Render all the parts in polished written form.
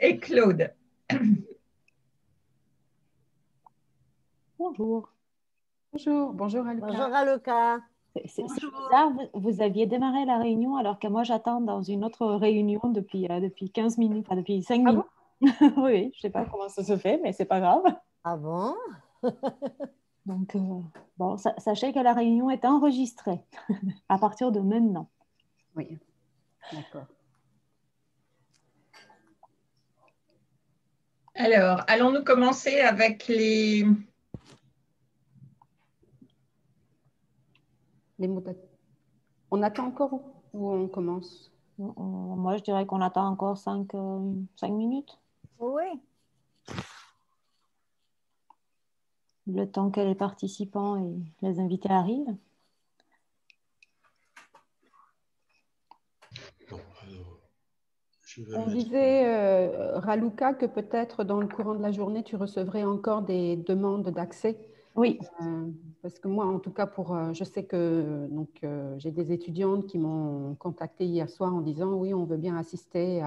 et Claude. Bonjour. Bonjour, bonjour Aluka. Bonjour Aluka. C'est bizarre, vous aviez démarré la réunion alors que moi j'attends dans une autre réunion depuis 15 minutes, enfin depuis 5 minutes. Bon oui, je ne sais pas comment ça se fait, mais c'est pas grave. Ah bon? Donc, bon, sachez que la réunion est enregistrée à partir de maintenant. Oui, d'accord. Alors, allons-nous commencer avec les mots on attend encore ou on commence? Moi, je dirais qu'on attend encore 5 minutes. Oui. Le temps que les participants et les invités arrivent. On disait, Raluka, que peut-être dans le courant de la journée, tu recevrais encore des demandes d'accès. Oui. Parce que moi, en tout cas, je sais que j'ai des étudiantes qui m'ont contacté hier soir en disant oui, on veut bien assister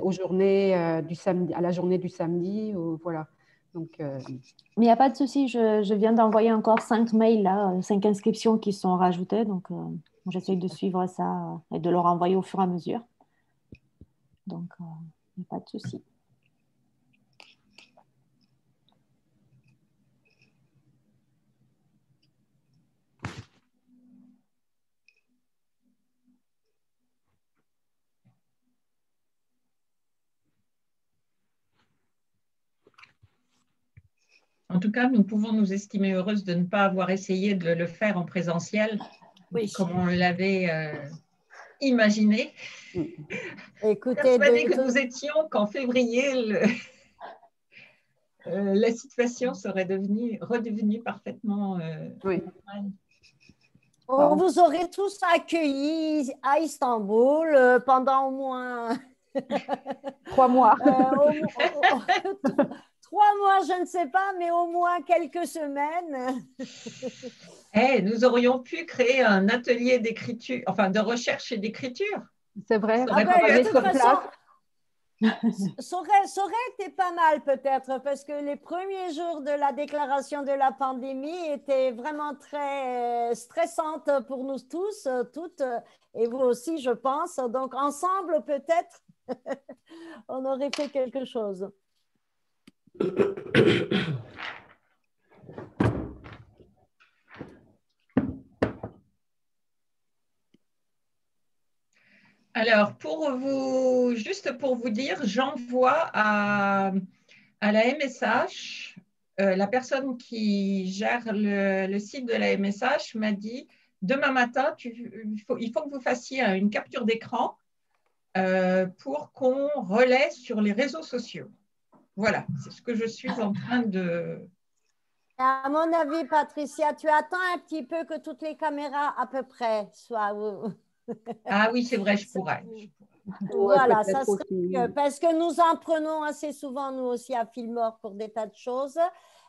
aux journées du samedi, à la journée du samedi. Voilà. Donc, mais il n'y a pas de souci, je viens d'envoyer encore 5 mails, là, 5 inscriptions qui sont rajoutées. Donc, j'essaie de suivre ça et de leur envoyer au fur et à mesure. Donc, il n'y a pas de souci. En tout cas, nous pouvons nous estimer heureuses de ne pas avoir essayé de le faire en présentiel, oui, comme on l'avait imaginé. Écoutez, persuadée que nous étions qu'en février, la situation serait redevenue parfaitement oui. normale. On vous aurait tous accueillis à Istanbul pendant au moins 3 mois. 3 mois, je ne sais pas, mais au moins quelques semaines. Nous aurions pu créer un atelier d'écriture, enfin de recherche et d'écriture. C'est vrai. De toute façon, ça aurait été pas mal peut-être, parce que les premiers jours de la déclaration de la pandémie étaient vraiment très stressantes pour nous tous, toutes, et vous aussi, je pense. Donc, ensemble, peut-être, on aurait fait quelque chose. Alors, juste pour vous dire, j'envoie à la MSH, la personne qui gère le site de la MSH m'a dit, demain matin, il faut que vous fassiez une capture d'écran pour qu'on relaie sur les réseaux sociaux. Voilà, c'est ce que je suis en train de… À mon avis, Patricia, tu attends un petit peu que toutes les caméras à peu près soient… Ah oui, c'est vrai, je pourrais. Voilà, ça serait mieux, parce que nous en prenons assez souvent, nous aussi, à Fillmore pour des tas de choses.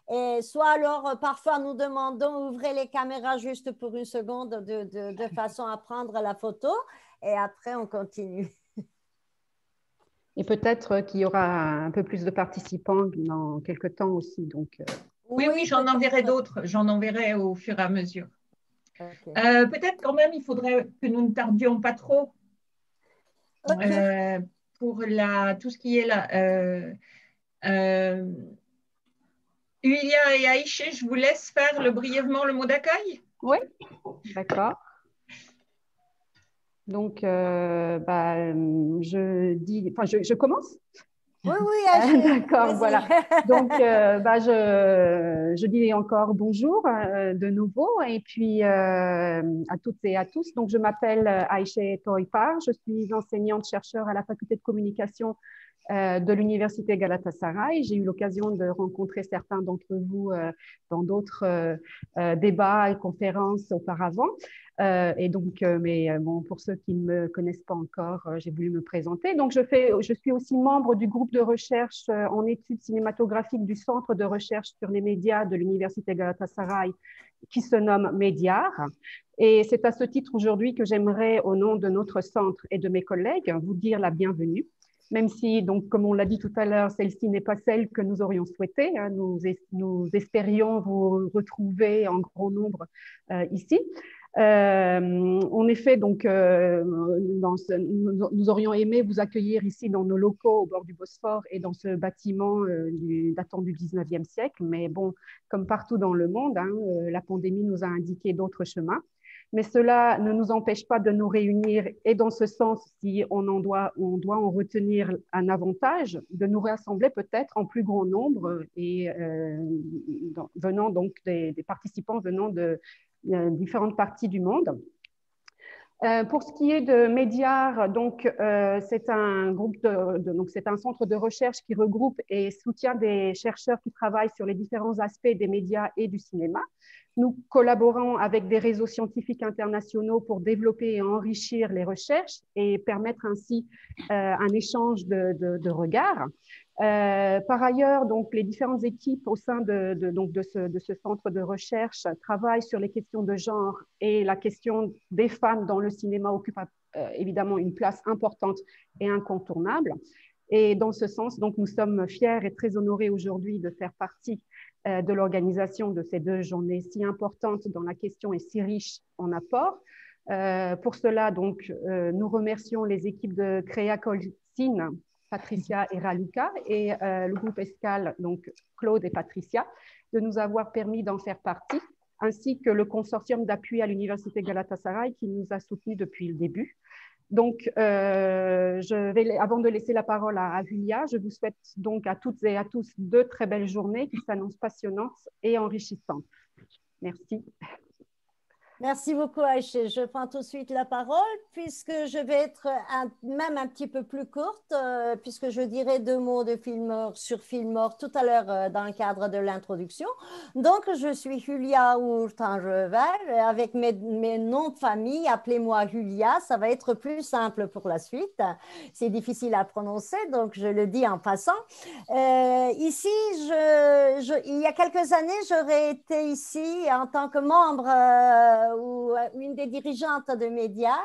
Et soit alors, parfois, nous demandons ouvrez les caméras juste pour une seconde de façon à prendre la photo. Et après, on continue. Et peut-être qu'il y aura un peu plus de participants dans quelques temps aussi. Donc, oui, j'en enverrai d'autres. J'en enverrai au fur et à mesure. Okay. Peut-être quand même, il faudrait que nous ne tardions pas trop pour tout ce qui est là. Yulia et Aïché, je vous laisse faire brièvement le mot d'accueil. Oui, d'accord. Donc, je commence. Oui, Aïché. D'accord, voilà. Donc, je dis encore bonjour de nouveau et puis à toutes et à tous. Donc, je m'appelle Aïché Toypar, je suis enseignante-chercheur à la faculté de communication de l'université Galatasaray. J'ai eu l'occasion de rencontrer certains d'entre vous dans d'autres débats et conférences auparavant. Et donc, pour ceux qui ne me connaissent pas encore, j'ai voulu me présenter. Donc, je suis aussi membre du groupe de recherche en études cinématographiques du Centre de recherche sur les médias de l'université Galatasaray, qui se nomme Médiar. Et c'est à ce titre aujourd'hui que j'aimerais, au nom de notre centre et de mes collègues, vous dire la bienvenue. même si, donc, comme on l'a dit tout à l'heure, celle-ci n'est pas celle que nous aurions souhaité. Hein. Nous espérions vous retrouver en grand nombre ici. En effet, donc, nous aurions aimé vous accueillir ici dans nos locaux au bord du Bosphore et dans ce bâtiment datant du 19e siècle. Mais bon, comme partout dans le monde, hein, la pandémie nous a indiqué d'autres chemins. Mais cela ne nous empêche pas de nous réunir et dans ce sens, si on doit en retenir un avantage, de nous rassembler peut-être en plus grand nombre et venant donc des participants venant de différentes parties du monde. Pour ce qui est de Médiar, donc c'est un groupe donc c'est un centre de recherche qui regroupe et soutient des chercheurs qui travaillent sur les différents aspects des médias et du cinéma. Nous collaborons avec des réseaux scientifiques internationaux pour développer et enrichir les recherches et permettre ainsi un échange de regards. Par ailleurs, donc, les différentes équipes au sein de ce centre de recherche travaillent sur les questions de genre et la question des femmes dans le cinéma occupe évidemment une place importante et incontournable. Et dans ce sens, donc, nous sommes fiers et très honorés aujourd'hui de faire partie de l'organisation de ces 2 journées si importantes dans la question et si riches en apports. Pour cela, donc, nous remercions les équipes de Créa Colcine, Patricia et Raluca, et le groupe Escale, donc Claude et Patricia, de nous avoir permis d'en faire partie, ainsi que le consortium d'appui à l'Université Galatasaray qui nous a soutenus depuis le début. Donc, avant de laisser la parole à Julia, je vous souhaite donc à toutes et à tous 2 très belles journées qui s'annoncent passionnantes et enrichissantes. Merci. Merci beaucoup, Aïché. Je prends tout de suite la parole puisque je vais être même un petit peu plus courte puisque je dirai 2 mots de Fillmore sur Fillmore tout à l'heure dans le cadre de l'introduction. Donc, je suis Julia Hurtan-Reuvel avec mes noms de famille. Appelez-moi Julia, ça va être plus simple pour la suite. C'est difficile à prononcer, donc je le dis en passant. Ici, il y a quelques années, j'aurais été ici en tant que membre ou une des dirigeantes de Médiar.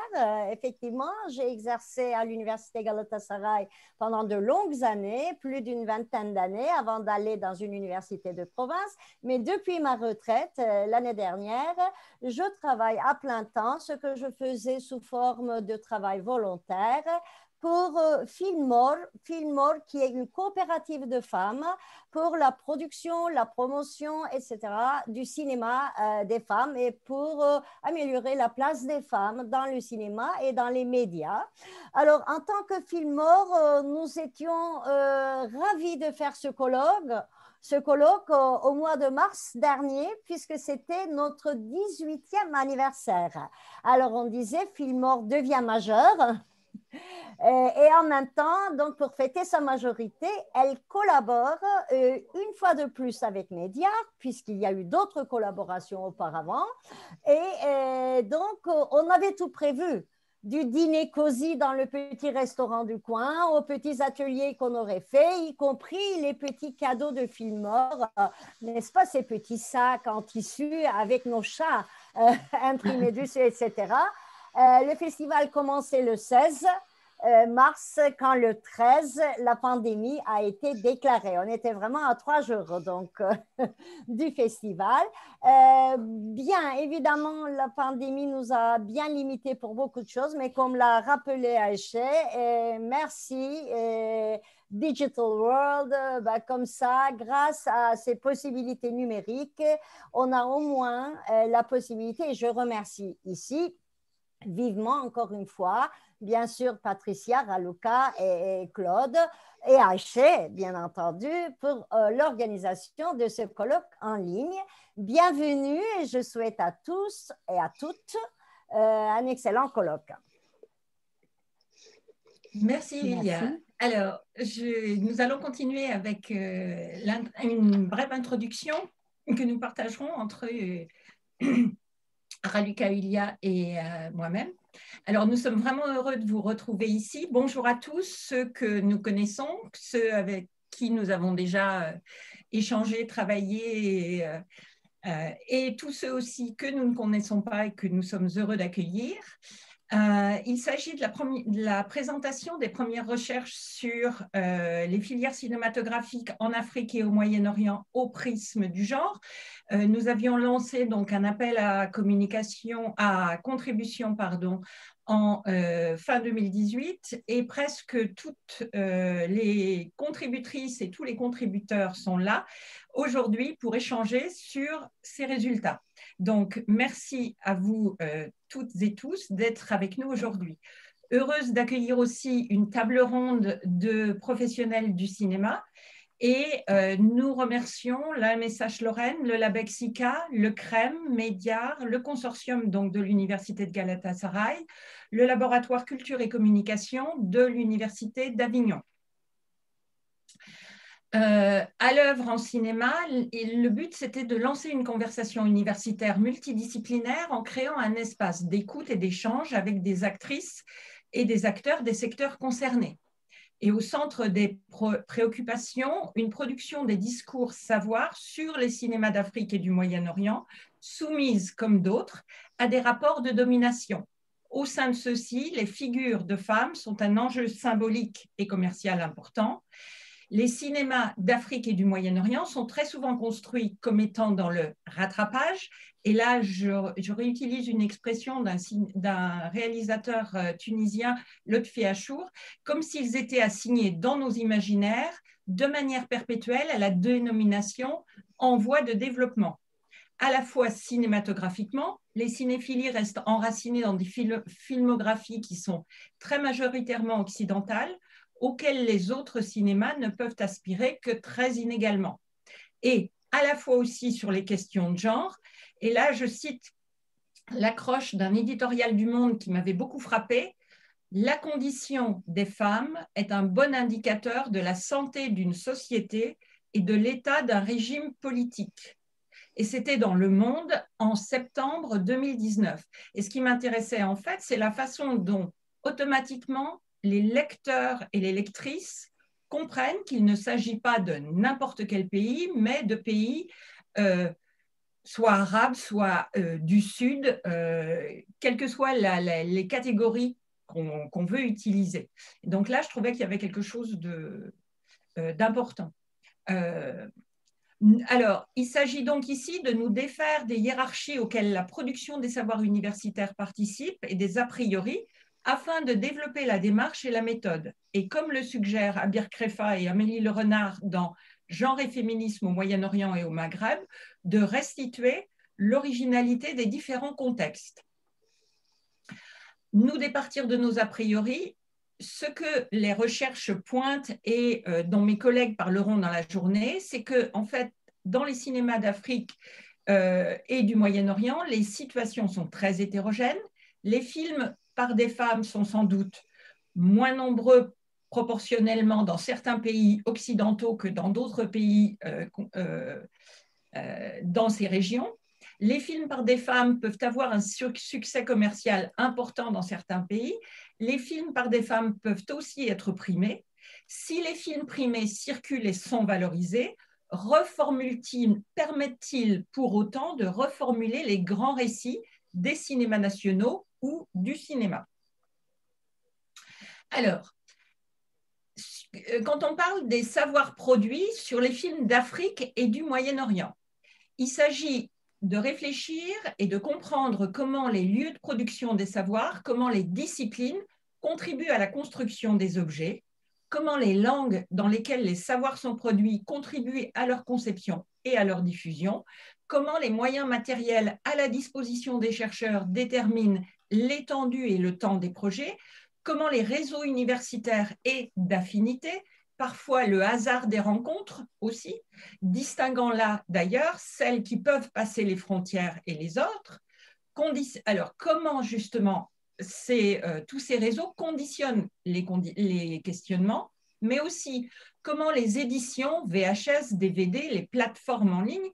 Effectivement, j'ai exercé à l'Université Galatasaray pendant de longues années, plus d'une 20aine d'années, avant d'aller dans une université de province. Mais depuis ma retraite, l'année dernière, je travaille à plein temps, ce que je faisais sous forme de travail volontaire, pour Fillmore, qui est une coopérative de femmes pour la production, la promotion, etc. du cinéma des femmes et pour améliorer la place des femmes dans le cinéma et dans les médias. Alors, en tant que Fillmore, nous étions ravis de faire ce colloque au mois de mars dernier, puisque c'était notre 18e anniversaire. Alors, on disait Fillmore devient majeur. Et en même temps, donc pour fêter sa majorité, elle collabore une fois de plus avec Médiar, puisqu'il y a eu d'autres collaborations auparavant. Et donc, on avait tout prévu, du dîner cosy dans le petit restaurant du coin, aux petits ateliers qu'on aurait fait, y compris les petits cadeaux de Fillmore, n'est-ce pas, ces petits sacs en tissu avec nos chats imprimés dessus, etc. Le festival commençait le 16 mars, quand le 13, la pandémie a été déclarée. On était vraiment à 3 jours donc, du festival. Bien, évidemment, la pandémie nous a bien limités pour beaucoup de choses, mais comme l'a rappelé Aïché, merci Digital World, comme ça, grâce à ces possibilités numériques, on a au moins la possibilité, et je remercie ici vivement encore une fois, bien sûr Patricia, Raluca et Claude et Aïché, bien entendu, pour l'organisation de ce colloque en ligne. Bienvenue et je souhaite à tous et à toutes un excellent colloque. Merci Lilia. Alors, nous allons continuer avec une brève introduction que nous partagerons entre Raluca, Julia et moi-même. Alors, nous sommes vraiment heureux de vous retrouver ici. Bonjour à tous, ceux que nous connaissons, ceux avec qui nous avons déjà échangé, travaillé, et tous ceux aussi que nous ne connaissons pas et que nous sommes heureux d'accueillir. Il s'agit de la présentation des premières recherches sur les filières cinématographiques en Afrique et au Moyen-Orient au prisme du genre. Nous avions lancé donc un appel à contribution en fin 2018 et presque toutes les contributrices et tous les contributeurs sont là aujourd'hui pour échanger sur ces résultats. Donc, merci à vous toutes et tous d'être avec nous aujourd'hui. Heureuse d'accueillir aussi une table ronde de professionnels du cinéma et nous remercions l'AMSH Lorraine, le Labexica, le CREM, Médiar, le consortium donc, de l'Université de Galatasaray, le laboratoire Culture et Communication de l'Université d'Avignon. À l'œuvre en cinéma, le but c'était de lancer une conversation universitaire multidisciplinaire en créant un espace d'écoute et d'échange avec des actrices et des acteurs des secteurs concernés. Et au centre des préoccupations, une production des discours savoirs sur les cinémas d'Afrique et du Moyen-Orient, soumises comme d'autres à des rapports de domination. Au sein de ceux-ci, les figures de femmes sont un enjeu symbolique et commercial important. Les cinémas d'Afrique et du Moyen-Orient sont très souvent construits comme étant dans le rattrapage. Et là, je réutilise une expression d'un réalisateur tunisien, Lotfi Achour, comme s'ils étaient assignés dans nos imaginaires de manière perpétuelle à la dénomination en voie de développement. À la fois cinématographiquement, les cinéphilies restent enracinées dans des filmographies qui sont très majoritairement occidentales, auxquels les autres cinémas ne peuvent aspirer que très inégalement. Et à la fois aussi sur les questions de genre, et là je cite l'accroche d'un éditorial du Monde qui m'avait beaucoup frappée, « La condition des femmes est un bon indicateur de la santé d'une société et de l'état d'un régime politique ». Et c'était dans Le Monde en septembre 2019. Et ce qui m'intéressait en fait, c'est la façon dont automatiquement les lecteurs et les lectrices comprennent qu'il ne s'agit pas de n'importe quel pays, mais de pays soit arabes, soit du Sud, quelles que soient les catégories qu'on veut utiliser. Donc là, je trouvais qu'il y avait quelque chose d'important. Alors, il s'agit donc ici de nous défaire des hiérarchies auxquelles la production des savoirs universitaires participe et des a priori, afin de développer la démarche et la méthode. Et comme le suggèrent Abir Krefa et Amélie Le Renard dans Genre et féminisme au Moyen-Orient et au Maghreb, de restituer l'originalité des différents contextes. Nous départir de nos a priori, ce que les recherches pointent et dont mes collègues parleront dans la journée, c'est que, en fait, dans les cinémas d'Afrique et du Moyen-Orient, les situations sont très hétérogènes. Les films par des femmes sont sans doute moins nombreux proportionnellement dans certains pays occidentaux que dans d'autres pays dans ces régions. Les films par des femmes peuvent avoir un succès commercial important dans certains pays. Les films par des femmes peuvent aussi être primés. Si les films primés circulent et sont valorisés, permettent-ils pour autant de reformuler les grands récits des cinémas nationaux ou du cinéma? Alors, quand on parle des savoirs produits sur les films d'Afrique et du Moyen-Orient, il s'agit de réfléchir et de comprendre comment les lieux de production des savoirs, comment les disciplines contribuent à la construction des objets, comment les langues dans lesquelles les savoirs sont produits contribuent à leur conception et à leur diffusion, comment les moyens matériels à la disposition des chercheurs déterminent l'étendue et le temps des projets, comment les réseaux universitaires et d'affinités, parfois le hasard des rencontres aussi, distinguant là d'ailleurs celles qui peuvent passer les frontières et les autres. Alors, comment justement tous ces réseaux conditionnent les questionnements, mais aussi comment les éditions, VHS, DVD, les plateformes en ligne,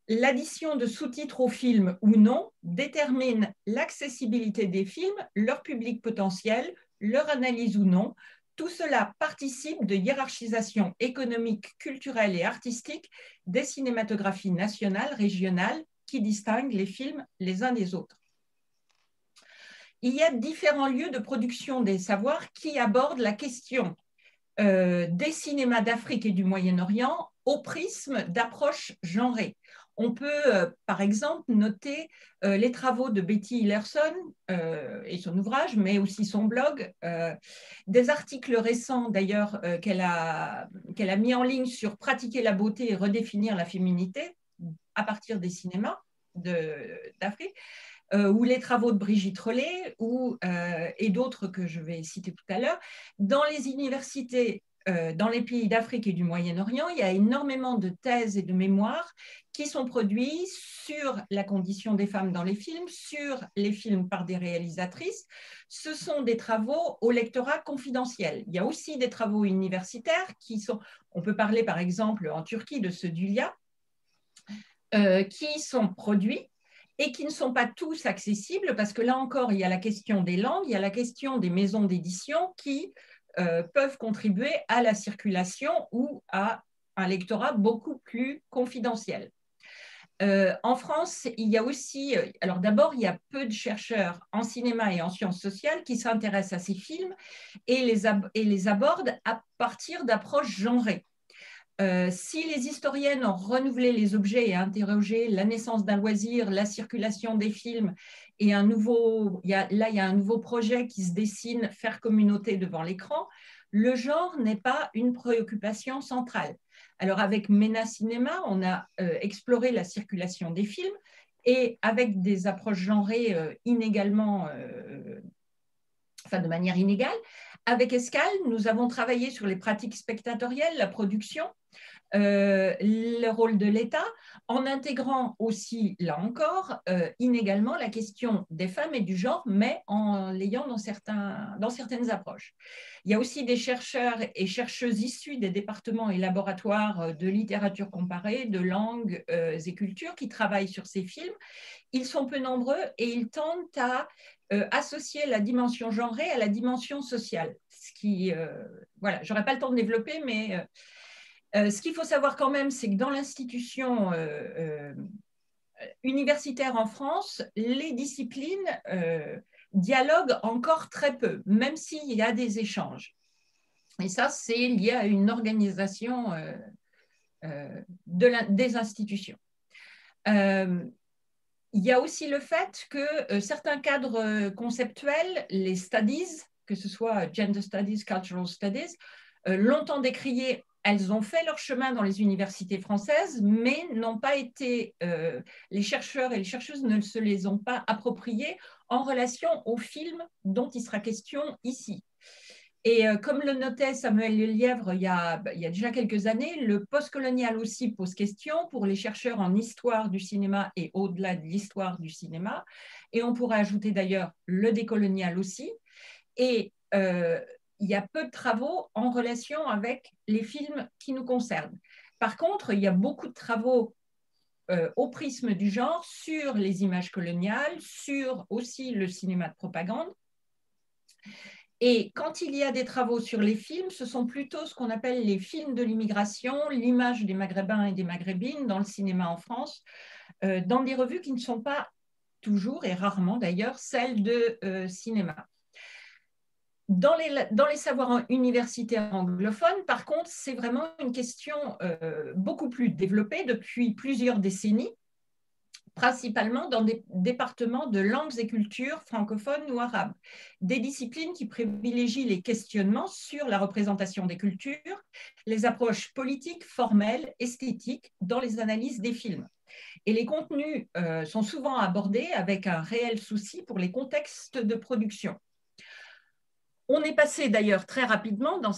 l'addition de sous-titres aux films ou non détermine l'accessibilité des films, leur public potentiel, leur analyse ou non. Tout cela participe de hiérarchisation économique, culturelle et artistique des cinématographies nationales, régionales, qui distinguent les films les uns des autres. il y a différents lieux de production des savoirs qui abordent la question des cinémas d'Afrique et du Moyen-Orient au prisme d'approches genrées. On peut, par exemple, noter les travaux de Betty Hillerson et son ouvrage, mais aussi son blog, des articles récents d'ailleurs qu'elle a mis en ligne sur pratiquer la beauté et redéfinir la féminité à partir des cinémas d'Afrique, ou les travaux de Brigitte Rollet et d'autres que je vais citer tout à l'heure. Dans les universités, dans les pays d'Afrique et du Moyen-Orient, il y a énormément de thèses et de mémoires qui sont produits sur la condition des femmes dans les films, sur les films par des réalisatrices. Ce sont des travaux au lectorat confidentiel. Il y a aussi des travaux universitaires qui sont, on peut parler par exemple en Turquie de ceux d'Ulia, qui sont produits et qui ne sont pas tous accessibles parce que là encore, il y a la question des langues, il y a la question des maisons d'édition qui peuvent contribuer à la circulation ou à un lectorat beaucoup plus confidentiel. En France, il y a aussi, alors d'abord, il y a peu de chercheurs en cinéma et en sciences sociales qui s'intéressent à ces films et les abordent à partir d'approches genrées. Si les historiennes ont renouvelé les objets et interrogé la naissance d'un loisir, la circulation des films, et il y a un nouveau projet qui se dessine, faire communauté devant l'écran, le genre n'est pas une préoccupation centrale. Alors avec MENA Cinéma, on a exploré la circulation des films et avec des approches genrées de manière inégale. Avec Escale, nous avons travaillé sur les pratiques spectatorielles, la production, le rôle de l'État, en intégrant aussi, là encore, inégalement la question des femmes et du genre, mais en l'ayant dans certaines approches. Il y a aussi des chercheurs et chercheuses issus des départements et laboratoires de littérature comparée, de langues et cultures qui travaillent sur ces films. Ils sont peu nombreux et ils tentent à associer la dimension genrée à la dimension sociale. Ce qui, voilà, j'aurais pas le temps de développer, mais ce qu'il faut savoir quand même, c'est que dans l'institution universitaire en France, les disciplines dialoguent encore très peu, même s'il y a des échanges. Et ça, c'est lié à une organisation des institutions. Il y a aussi le fait que certains cadres conceptuels, les studies, que ce soit gender studies, cultural studies, longtemps décriés, elles ont fait leur chemin dans les universités françaises, mais n'ont pas été, les chercheurs et les chercheuses ne se les ont pas appropriés en relation au film dont il sera question ici. Et comme le notait Samuel Lelièvre il y a déjà quelques années, le postcolonial aussi pose question pour les chercheurs en histoire du cinéma et au-delà de l'histoire du cinéma. Et on pourrait ajouter d'ailleurs le décolonial aussi. Et il y a peu de travaux en relation avec les films qui nous concernent. Par contre, il y a beaucoup de travaux au prisme du genre sur les images coloniales, sur aussi le cinéma de propagande. Et quand il y a des travaux sur les films, ce sont plutôt ce qu'on appelle les films de l'immigration, l'image des Maghrébins et des Maghrébines dans le cinéma en France, dans des revues qui ne sont pas toujours et rarement d'ailleurs celles de cinéma. Dans les savoirs universitaires anglophones, par contre, c'est vraiment une question beaucoup plus développée depuis plusieurs décennies, principalement dans des départements de langues et cultures francophones ou arabes, des disciplines qui privilégient les questionnements sur la représentation des cultures, les approches politiques, formelles, esthétiques dans les analyses des films. Et les contenus sont souvent abordés avec un réel souci pour les contextes de production. On est passé d'ailleurs très rapidement dans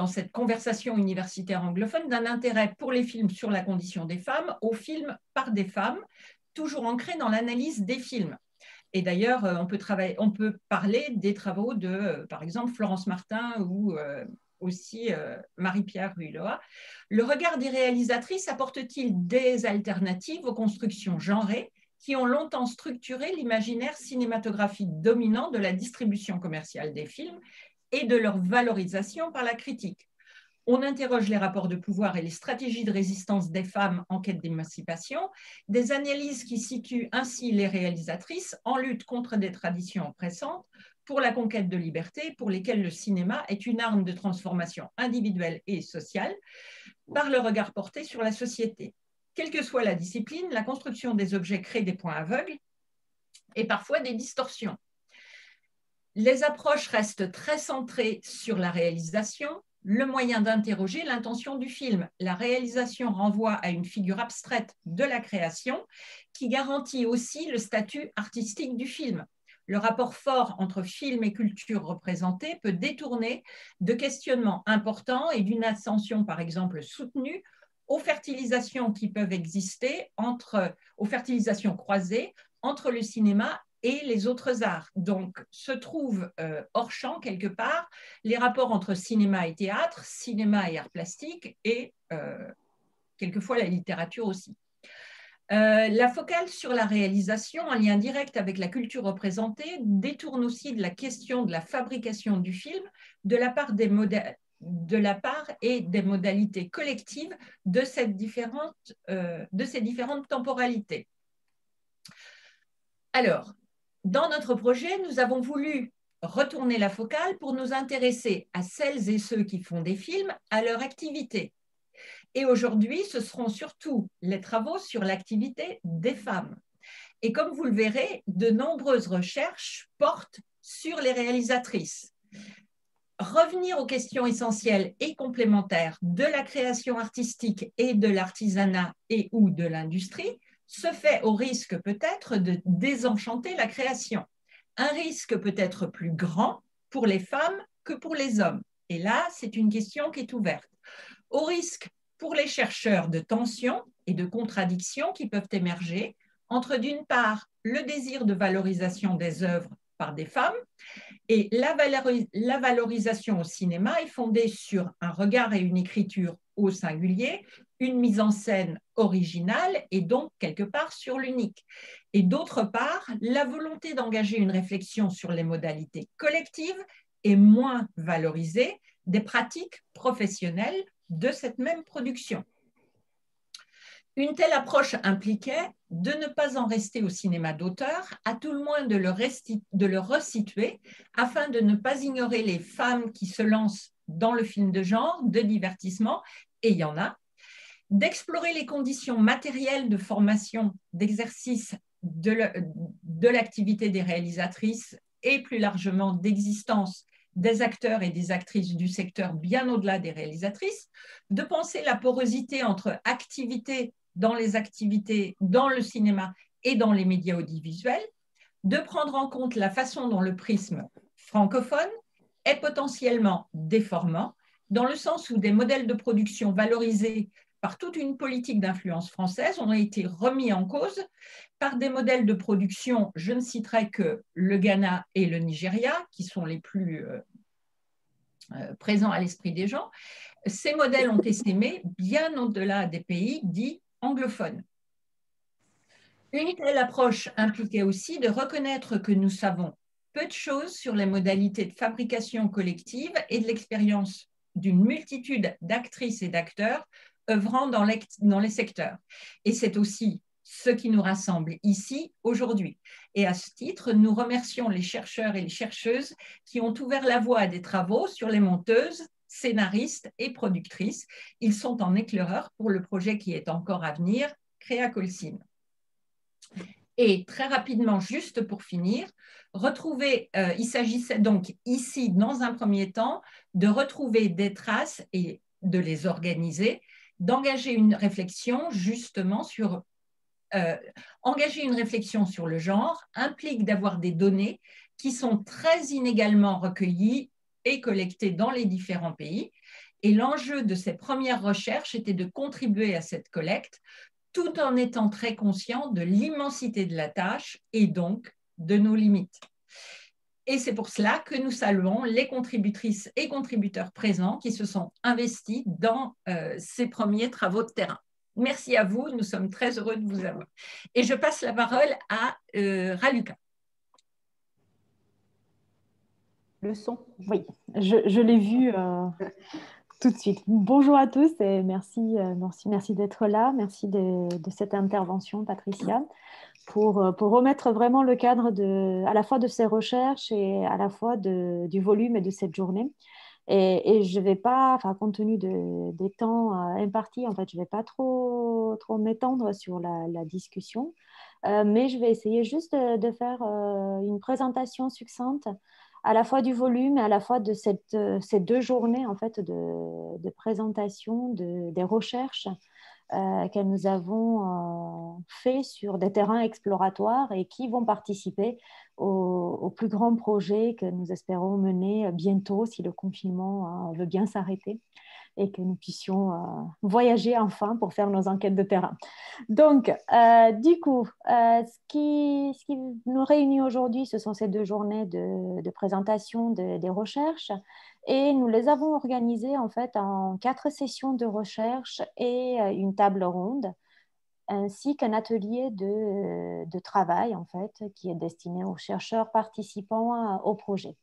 cette conversation universitaire anglophone d'un intérêt pour les films sur la condition des femmes aux films par des femmes, toujours ancrés dans l'analyse des films. Et d'ailleurs, on peut parler des travaux de, par exemple, Florence Martin ou aussi Marie-Pierre Ruiloa. Le regard des réalisatrices apporte-t-il des alternatives aux constructions genrées qui ont longtemps structuré l'imaginaire cinématographique dominant de la distribution commerciale des films et de leur valorisation par la critique? On interroge les rapports de pouvoir et les stratégies de résistance des femmes en quête d'émancipation, des analyses qui situent ainsi les réalisatrices en lutte contre des traditions oppressantes, pour la conquête de liberté, pour lesquelles le cinéma est une arme de transformation individuelle et sociale, par le regard porté sur la société. Quelle que soit la discipline, la construction des objets crée des points aveugles et parfois des distorsions. Les approches restent très centrées sur la réalisation, le moyen d'interroger l'intention du film. La réalisation renvoie à une figure abstraite de la création qui garantit aussi le statut artistique du film. Le rapport fort entre film et culture représentée peut détourner de questionnements importants et d'une attention, par exemple, soutenue aux fertilisations qui peuvent exister aux fertilisations croisées entre le cinéma et les autres arts. Donc, se trouvent hors champ, quelque part, les rapports entre cinéma et théâtre, cinéma et art plastique, et quelquefois la littérature aussi. La focale sur la réalisation, en lien direct avec la culture représentée, détourne aussi de la question de la fabrication du film de la part et des modalités collectives de ces différentes temporalités. Alors, dans notre projet, nous avons voulu retourner la focale pour nous intéresser à celles et ceux qui font des films, à leur activité. Et aujourd'hui, ce seront surtout les travaux sur l'activité des femmes. Et comme vous le verrez, de nombreuses recherches portent sur les réalisatrices. Revenir aux questions essentielles et complémentaires de la création artistique et de l'artisanat et ou de l'industrie se fait au risque peut-être de désenchanter la création. Un risque peut-être plus grand pour les femmes que pour les hommes. Et là, c'est une question qui est ouverte. Au risque pour les chercheurs de tensions et de contradictions qui peuvent émerger entre, d'une part, le désir de valorisation des œuvres par des femmes, et la valorisation au cinéma est fondée sur un regard et une écriture au singulier, une mise en scène originale et donc quelque part sur l'unique. Et d'autre part, la volonté d'engager une réflexion sur les modalités collectives est moins valorisée des pratiques professionnelles de cette même production. Une telle approche impliquait de ne pas en rester au cinéma d'auteur, à tout le moins de le resituer, afin de ne pas ignorer les femmes qui se lancent dans le film de genre, de divertissement, et il y en a, d'explorer les conditions matérielles de formation, d'exercice de l'activité des réalisatrices et plus largement d'existence des acteurs et des actrices du secteur bien au-delà des réalisatrices, de penser la porosité entre activités dans le cinéma et dans les médias audiovisuels, de prendre en compte la façon dont le prisme francophone est potentiellement déformant, dans le sens où des modèles de production valorisés par toute une politique d'influence française ont été remis en cause par des modèles de production, je ne citerai que le Ghana et le Nigeria, qui sont les plus présents à l'esprit des gens. Ces modèles ont essaimé bien au-delà des pays dits anglophones. Une telle approche impliquait aussi de reconnaître que nous savons peu de choses sur les modalités de fabrication collective et de l'expérience d'une multitude d'actrices et d'acteurs œuvrant dans les secteurs. Et c'est aussi ce qui nous rassemble ici aujourd'hui. Et à ce titre, nous remercions les chercheurs et les chercheuses qui ont ouvert la voie à des travaux sur les monteuses, scénaristes et productrices. Ils sont en éclaireur pour le projet qui est encore à venir, Créa Colcine. Et très rapidement, juste pour finir, il s'agissait donc ici, dans un premier temps, de retrouver des traces et de les organiser, d'engager une réflexion justement sur engager une réflexion sur le genre implique d'avoir des données qui sont très inégalement recueillies et collectées dans les différents pays. Et l'enjeu de ces premières recherches était de contribuer à cette collecte tout en étant très conscient de l'immensité de la tâche et donc de nos limites. Et c'est pour cela que nous saluons les contributrices et contributeurs présents qui se sont investis dans ces premiers travaux de terrain. Merci à vous, nous sommes très heureux de vous avoir. Et je passe la parole à Raluca. Le son, oui, je l'ai vu tout de suite. Bonjour à tous et merci d'être là. Merci de cette intervention, Patricia, pour remettre vraiment le cadre à la fois de ces recherches et à la fois du volume et de cette journée. Et je ne vais pas, enfin, compte tenu des temps impartis, en fait, je ne vais pas trop m'étendre sur la discussion, mais je vais essayer juste de faire une présentation succincte à la fois du volume et à la fois de ces 2 journées en fait, de présentation des recherches que nous avons fait sur des terrains exploratoires et qui vont participer au plus grand projet que nous espérons mener bientôt si le confinement veut bien s'arrêter et que nous puissions voyager enfin pour faire nos enquêtes de terrain. Donc, du coup, ce qui nous réunit aujourd'hui, ce sont ces 2 journées de présentation des recherches et nous les avons organisées en fait en 4 sessions de recherche et une table ronde ainsi qu'un atelier de travail en fait qui est destiné aux chercheurs participants au projet.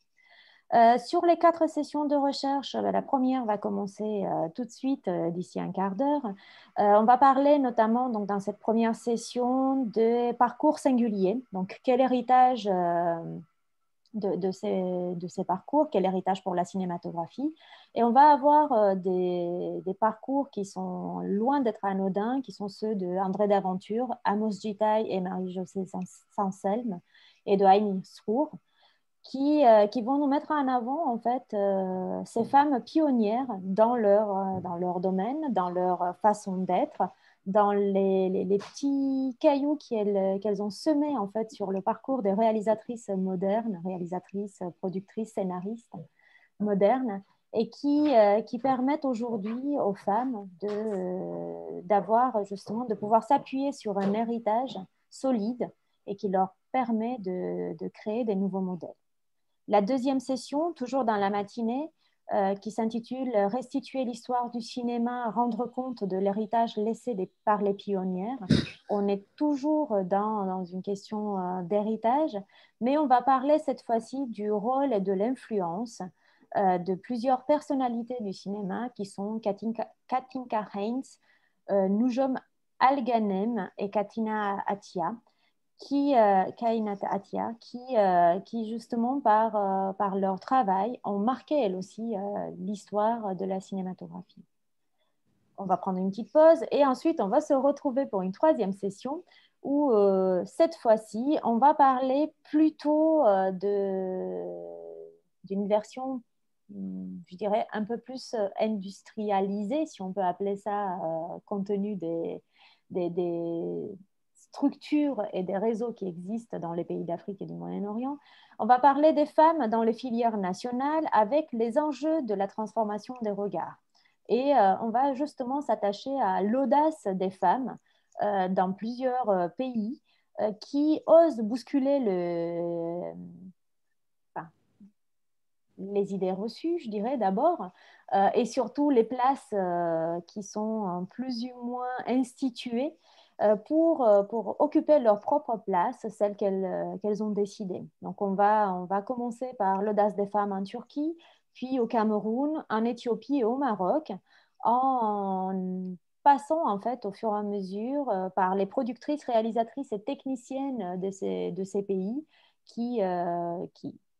Sur les 4 sessions de recherche, la première va commencer tout de suite d'ici un quart d'heure. On va parler notamment donc, dans cette première session des parcours singuliers. Donc, quel héritage de ces parcours, quel héritage pour la cinématographie. Et on va avoir des parcours qui sont loin d'être anodins, qui sont ceux de André Daventure, Amos Gitaï et Marie-Josée Sanselme et de Heini Swour, qui vont nous mettre en avant en fait ces femmes pionnières dans leur domaine, dans leur façon d'être, dans les petits cailloux qu'elles ont semés en fait sur le parcours des réalisatrices modernes, réalisatrices, productrices, scénaristes modernes, et qui permettent aujourd'hui aux femmes d'avoir justement de pouvoir s'appuyer sur un héritage solide et qui leur permet de créer des nouveaux modèles. La deuxième session, toujours dans la matinée, qui s'intitule « Restituer l'histoire du cinéma, rendre compte de l'héritage laissé par les pionnières ». On est toujours dans une question d'héritage, mais on va parler cette fois-ci du rôle et de l'influence de plusieurs personnalités du cinéma qui sont Katinka Heinz, Nujom Al-Ghanem et Katina Attia, Kainat Atia, qui justement par leur travail ont marqué elles aussi l'histoire de la cinématographie. On va prendre une petite pause et ensuite on va se retrouver pour une troisième session où cette fois-ci on va parler plutôt d'une version, je dirais, un peu plus industrialisée, si on peut appeler ça, compte tenu des structures et des réseaux qui existent dans les pays d'Afrique et du Moyen-Orient. On va parler des femmes dans les filières nationales avec les enjeux de la transformation des regards. Et on va justement s'attacher à l'audace des femmes dans plusieurs pays qui osent bousculer les idées reçues, je dirais d'abord, et surtout les places qui sont plus ou moins instituées pour occuper leur propre place, celle qu'elles ont décidée. Donc, on va commencer par l'audace des femmes en Turquie, puis au Cameroun, en Éthiopie et au Maroc, en passant en fait au fur et à mesure par les productrices, réalisatrices et techniciennes de ces pays qui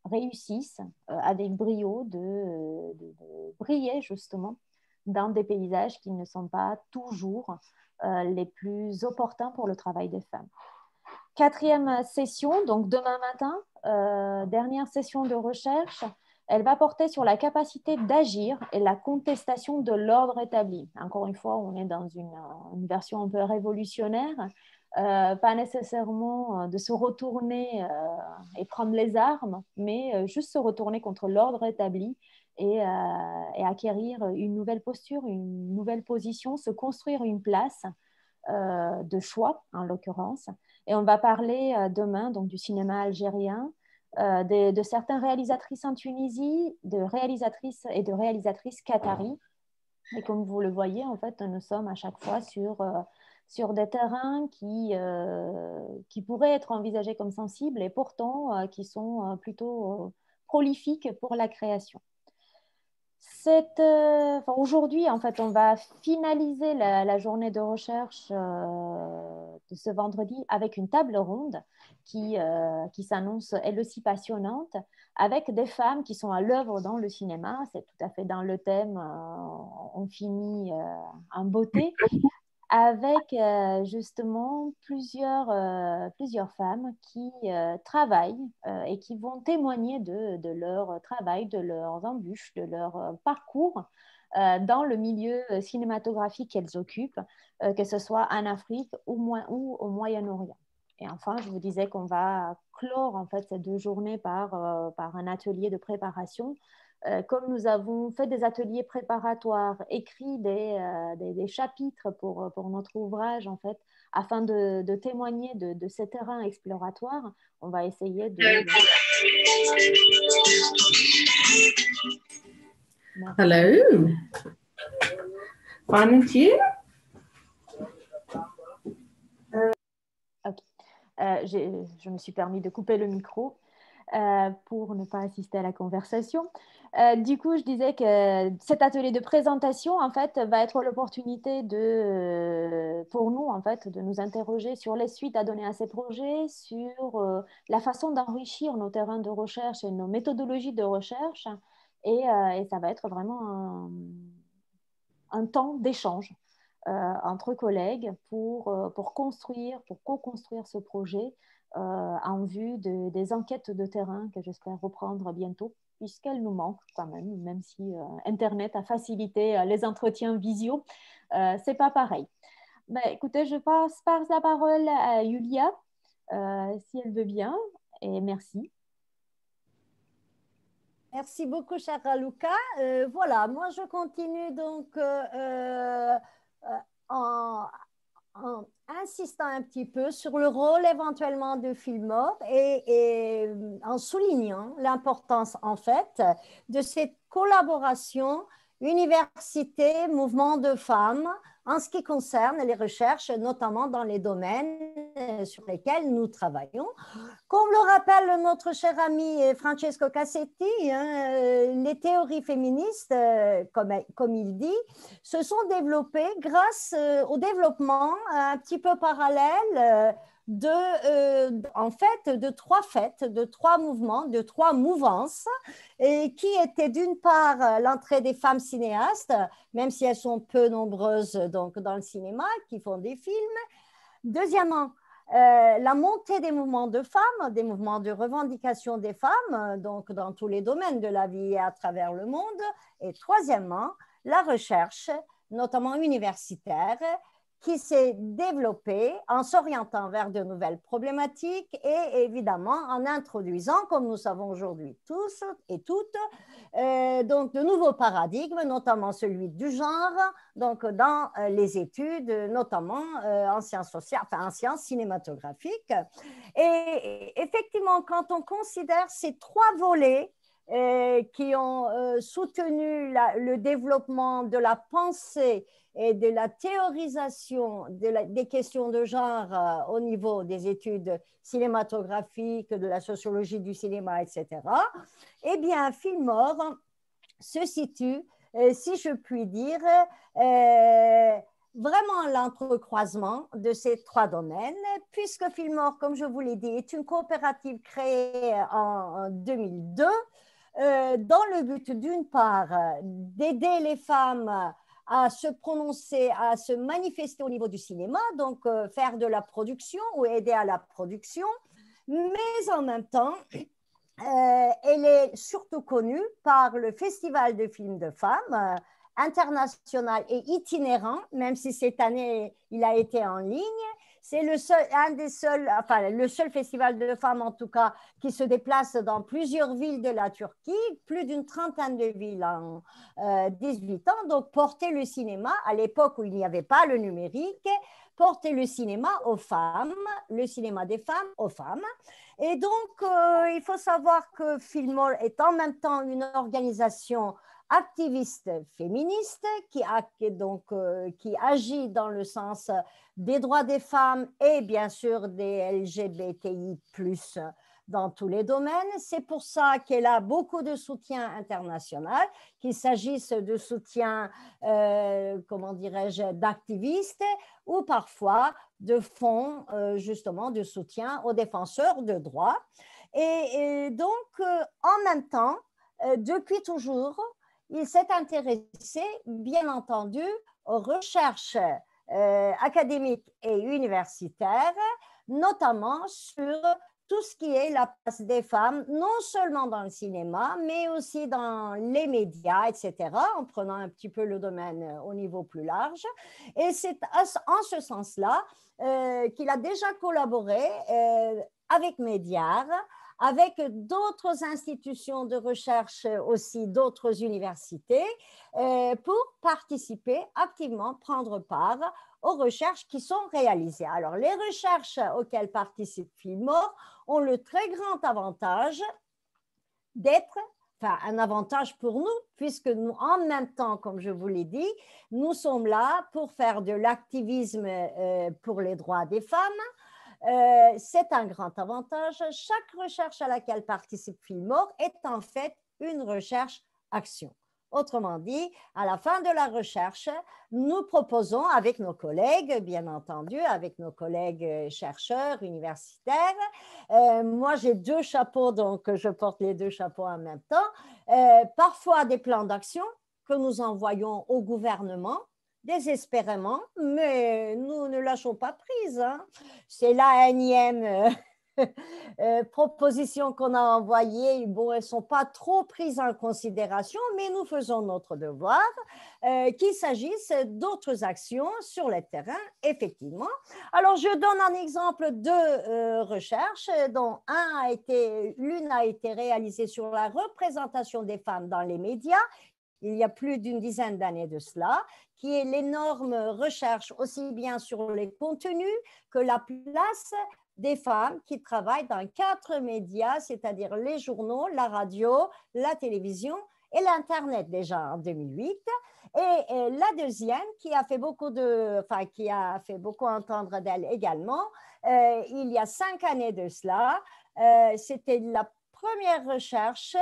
réussissent avec brio de briller justement dans des paysages qui ne sont pas toujours les plus opportuns pour le travail des femmes. Quatrième session, donc demain matin, dernière session de recherche, elle va porter sur la capacité d'agir et la contestation de l'ordre établi. Encore une fois, on est dans une version un peu révolutionnaire, pas nécessairement de se retourner et prendre les armes, mais juste se retourner contre l'ordre établi et acquérir une nouvelle posture, une nouvelle position, se construire une place de choix en l'occurrence. Et on va parler demain donc, du cinéma algérien, de certaines réalisatrices en Tunisie, de réalisatrices et de réalisatrices qataris. Et comme vous le voyez, en fait, nous sommes à chaque fois sur des terrains qui pourraient être envisagés comme sensibles et pourtant qui sont plutôt prolifiques pour la création. Aujourd'hui, en fait, on va finaliser la journée de recherche de ce vendredi avec une table ronde qui s'annonce elle aussi passionnante, avec des femmes qui sont à l'œuvre dans le cinéma. C'est tout à fait dans le thème. On finit en beauté avec justement plusieurs femmes qui travaillent et qui vont témoigner de leur travail, de leurs embûches, de leur parcours dans le milieu cinématographique qu'elles occupent, que ce soit en Afrique ou au Moyen-Orient. Et enfin, je vous disais qu'on va clore en fait ces 2 journées par un atelier de préparation. Comme nous avons fait des ateliers préparatoires, écrit des chapitres pour notre ouvrage, en fait, afin de témoigner de ces terrains explorateurs, on va essayer de... Hello. Fine and you? Okay. Je me suis permis de couper le micro pour ne pas assister à la conversation. Du coup, je disais que cet atelier de présentation, en fait, va être l'opportunité pour nous, en fait, de nous interroger sur les suites à donner à ces projets, sur la façon d'enrichir nos terrains de recherche et nos méthodologies de recherche. Et ça va être vraiment un temps d'échange entre collègues pour co-construire ce projet en vue des enquêtes de terrain que j'espère reprendre bientôt, puisqu'elles nous manquent quand même si Internet a facilité les entretiens visio, c'est pas pareil. Ben, écoutez, je passe la parole à Yulia, si elle veut bien, et merci. Merci beaucoup, chère Raluca. Voilà, moi je continue donc en insistant un petit peu sur le rôle éventuellement de Fillmore et en soulignant l'importance en fait de cette collaboration université, mouvement de femmes en ce qui concerne les recherches, notamment dans les domaines sur lesquels nous travaillons. Comme le rappelle notre cher ami Francesco Cassetti, les théories féministes, comme il dit, se sont développées grâce au développement un petit peu parallèle en fait, de 3 fêtes, de 3 mouvements, de 3 mouvances, et qui étaient d'une part l'entrée des femmes cinéastes, même si elles sont peu nombreuses donc, dans le cinéma, qui font des films. Deuxièmement, la montée des mouvements de femmes, des mouvements de revendication des femmes, donc dans tous les domaines de la vie et à travers le monde. Et troisièmement, la recherche, notamment universitaire, qui s'est développée en s'orientant vers de nouvelles problématiques et évidemment en introduisant, comme nous savons aujourd'hui tous et toutes, donc de nouveaux paradigmes, notamment celui du genre, donc dans les études, notamment en sciences sociales, enfin en sciences cinématographiques. Et effectivement, quand on considère ces 3 volets qui ont soutenu le développement de la pensée et de la théorisation des questions de genre au niveau des études cinématographiques, de la sociologie du cinéma, etc., eh bien, Fillmore se situe, si je puis dire, vraiment l'entrecroisement de ces 3 domaines, puisque Fillmore, comme je vous l'ai dit, est une coopérative créée en 2002 dans le but, d'une part, d'aider les femmes à se prononcer, à se manifester au niveau du cinéma, donc faire de la production ou aider à la production, mais en même temps, elle est surtout connue par le Festival de films de femmes international et itinérant, même si cette année, il a été en ligne. C'est le seul festival de femmes, en tout cas, qui se déplace dans plusieurs villes de la Turquie, plus d'une trentaine de villes en 18 ans. Donc, porter le cinéma, à l'époque où il n'y avait pas le numérique, porter le cinéma aux femmes, le cinéma des femmes aux femmes. Et donc, il faut savoir que Fillmore est en même temps une organisation activiste féministe qui agit dans le sens des droits des femmes et bien sûr des LGBTI+, dans tous les domaines. C'est pour ça qu'elle a beaucoup de soutien international, qu'il s'agisse de soutien, comment dirais-je, d'activistes ou parfois de fonds, justement, de soutien aux défenseurs de droits. Et donc, en même temps, depuis toujours, il s'est intéressé, bien entendu, aux recherches académiques et universitaires, notamment sur tout ce qui est la place des femmes, non seulement dans le cinéma, mais aussi dans les médias, etc., en prenant un petit peu le domaine au niveau plus large. Et c'est en ce sens-là qu'il a déjà collaboré avec Médiare, avec d'autres institutions de recherche aussi, d'autres universités, pour participer activement, prendre part aux recherches qui sont réalisées. Alors, les recherches auxquelles participe Fillmore ont le très grand avantage d'être, enfin, un avantage pour nous, puisque nous, en même temps, comme je vous l'ai dit, nous sommes là pour faire de l'activisme pour les droits des femmes. C'est un grand avantage. Chaque recherche à laquelle participe Fillmore est en fait une recherche-action. Autrement dit, à la fin de la recherche, nous proposons avec nos collègues, bien entendu, avec nos collègues chercheurs, universitaires. Moi, j'ai 2 chapeaux, donc je porte les 2 chapeaux en même temps. Parfois des plans d'action que nous envoyons au gouvernement, désespérément, mais nous ne lâchons pas prise. Hein. C'est la énième propositions qu'on a envoyées. Bon, elles ne sont pas trop prises en considération, mais nous faisons notre devoir, qu'il s'agisse d'autres actions sur le terrain, effectivement. Alors, je donne un exemple de recherche, dont l'une a été réalisée sur la représentation des femmes dans les médias, il y a plus d'une dizaine d'années de cela, qui est l'énorme recherche aussi bien sur les contenus que la place des femmes qui travaillent dans 4 médias, c'est-à-dire les journaux, la radio, la télévision et l'Internet déjà en 2008. Et la deuxième qui a fait qui a fait beaucoup entendre d'elle également, il y a 5 années de cela, c'était la première recherche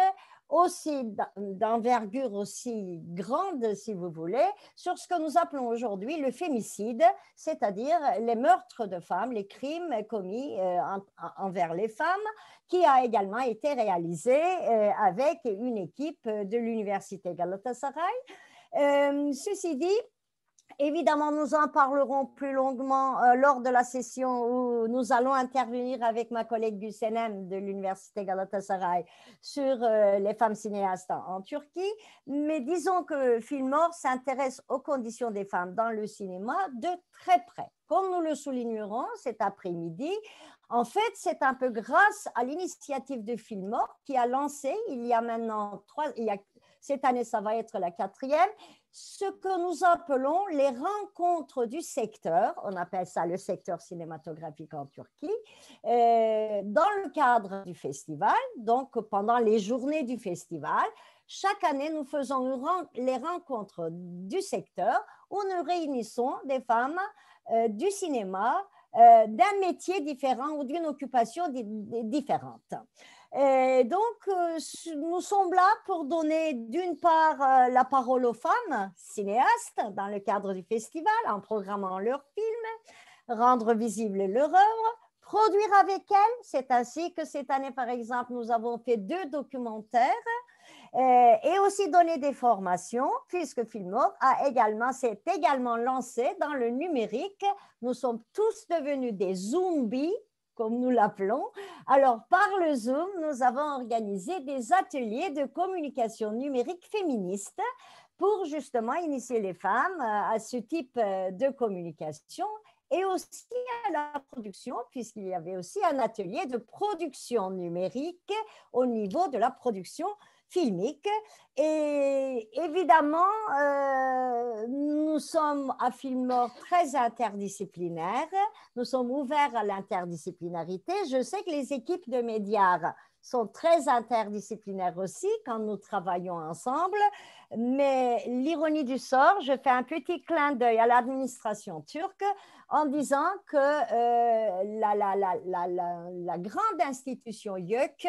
aussi d'envergure aussi grande, si vous voulez, sur ce que nous appelons aujourd'hui le fémicide, c'est-à-dire les meurtres de femmes, les crimes commis envers les femmes, qui a également été réalisé avec une équipe de l'université Galatasaray. Ceci dit, évidemment, nous en parlerons plus longuement lors de la session où nous allons intervenir avec ma collègue du CNM de l'Université Galatasaray sur les femmes cinéastes en Turquie. Mais disons que Fillmore s'intéresse aux conditions des femmes dans le cinéma de très près. Comme nous le soulignerons cet après-midi, en fait, c'est un peu grâce à l'initiative de Fillmore qui a lancé, il y a maintenant cette année, ça va être la 4e, ce que nous appelons les rencontres du secteur, on appelle ça le secteur cinématographique en Turquie, dans le cadre du festival, donc pendant les journées du festival. Chaque année, nous faisons les rencontres du secteur où nous réunissons des femmes du cinéma, d'un métier différent ou d'une occupation différente. Et donc, nous sommes là pour donner d'une part la parole aux femmes cinéastes dans le cadre du festival en programmant leurs films, rendre visible leur œuvre, produire avec elles. C'est ainsi que cette année, par exemple, nous avons fait 2 documentaires et aussi donner des formations puisque Fillmore s'est également lancé dans le numérique. Nous sommes tous devenus des zombies, comme nous l'appelons. Alors, par le Zoom, nous avons organisé des ateliers de communication numérique féministe pour justement initier les femmes à ce type de communication et aussi à la production, puisqu'il y avait aussi un atelier de production numérique au niveau de la production filmique. Et évidemment, nous sommes à Fillmore très interdisciplinaires. Nous sommes ouverts à l'interdisciplinarité. Je sais que les équipes de Médiare sont très interdisciplinaires aussi quand nous travaillons ensemble. Mais l'ironie du sort, je fais un petit clin d'œil à l'administration turque en disant que la grande institution YÖK,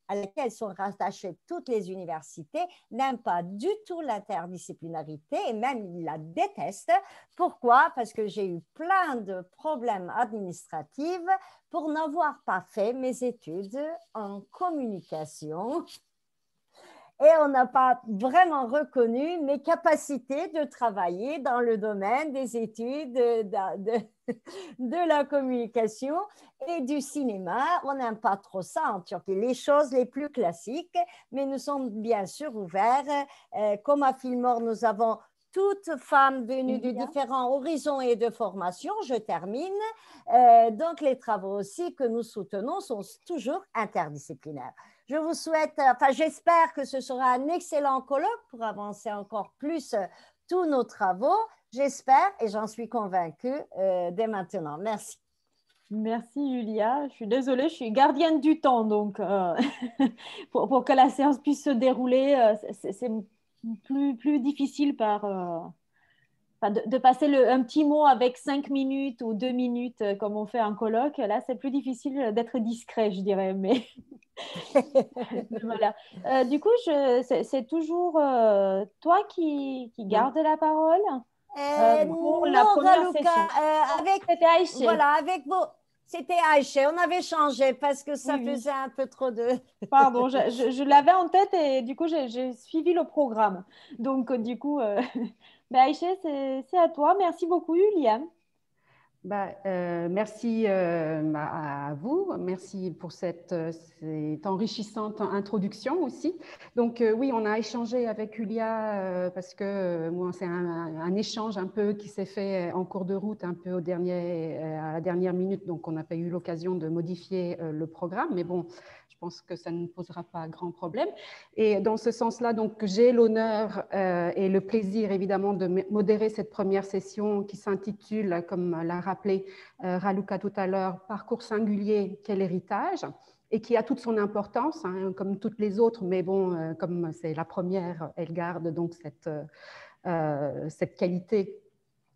à laquelle sont rattachées toutes les universités, n'aime pas du tout l'interdisciplinarité et même il la déteste. Pourquoi? Parce que j'ai eu plein de problèmes administratifs pour n'avoir pas fait mes études en communication. Et on n'a pas vraiment reconnu mes capacités de travailler dans le domaine des études de la communication et du cinéma. On n'aime pas trop ça en Turquie, les choses les plus classiques, mais nous sommes bien sûr ouverts. Comme à Fillmore, nous avons toutes femmes venues de différents horizons et de formations. Je termine. Donc, les travaux aussi que nous soutenons sont toujours interdisciplinaires. Je vous souhaite, enfin, j'espère que ce sera un excellent colloque pour avancer encore plus tous nos travaux. J'espère et j'en suis convaincue dès maintenant. Merci. Merci Julia. Je suis désolée, je suis gardienne du temps, donc pour que la séance puisse se dérouler, c'est plus difficile de passer un petit mot avec 5 minutes ou 2 minutes comme on fait en colloque. Là, c'est plus difficile d'être discret, je dirais. Mais voilà. Du coup, c'est toujours toi qui garde la parole pour la première Raluca, session. avec vous. C'était Aïché, on avait changé parce que ça faisait un peu trop de… Pardon, je l'avais en tête et du coup, j'ai suivi le programme. Donc, du coup, Aïché, c'est à toi. Merci beaucoup, Julia. Merci à vous, merci pour cette enrichissante introduction aussi. Donc oui, on a échangé avec Julia parce que moi, c'est un échange un peu qui s'est fait en cours de route, un peu à la dernière minute, donc on n'a pas eu l'occasion de modifier le programme, mais bon, je pense que ça ne posera pas grand problème. Et dans ce sens-là, donc j'ai l'honneur et le plaisir évidemment de modérer cette première session qui s'intitule, comme l'a rappelé Raluca tout à l'heure, Parcours singulier, quel héritage, et qui a toute son importance, hein, comme toutes les autres, mais bon, comme c'est la première, elle garde donc cette qualité,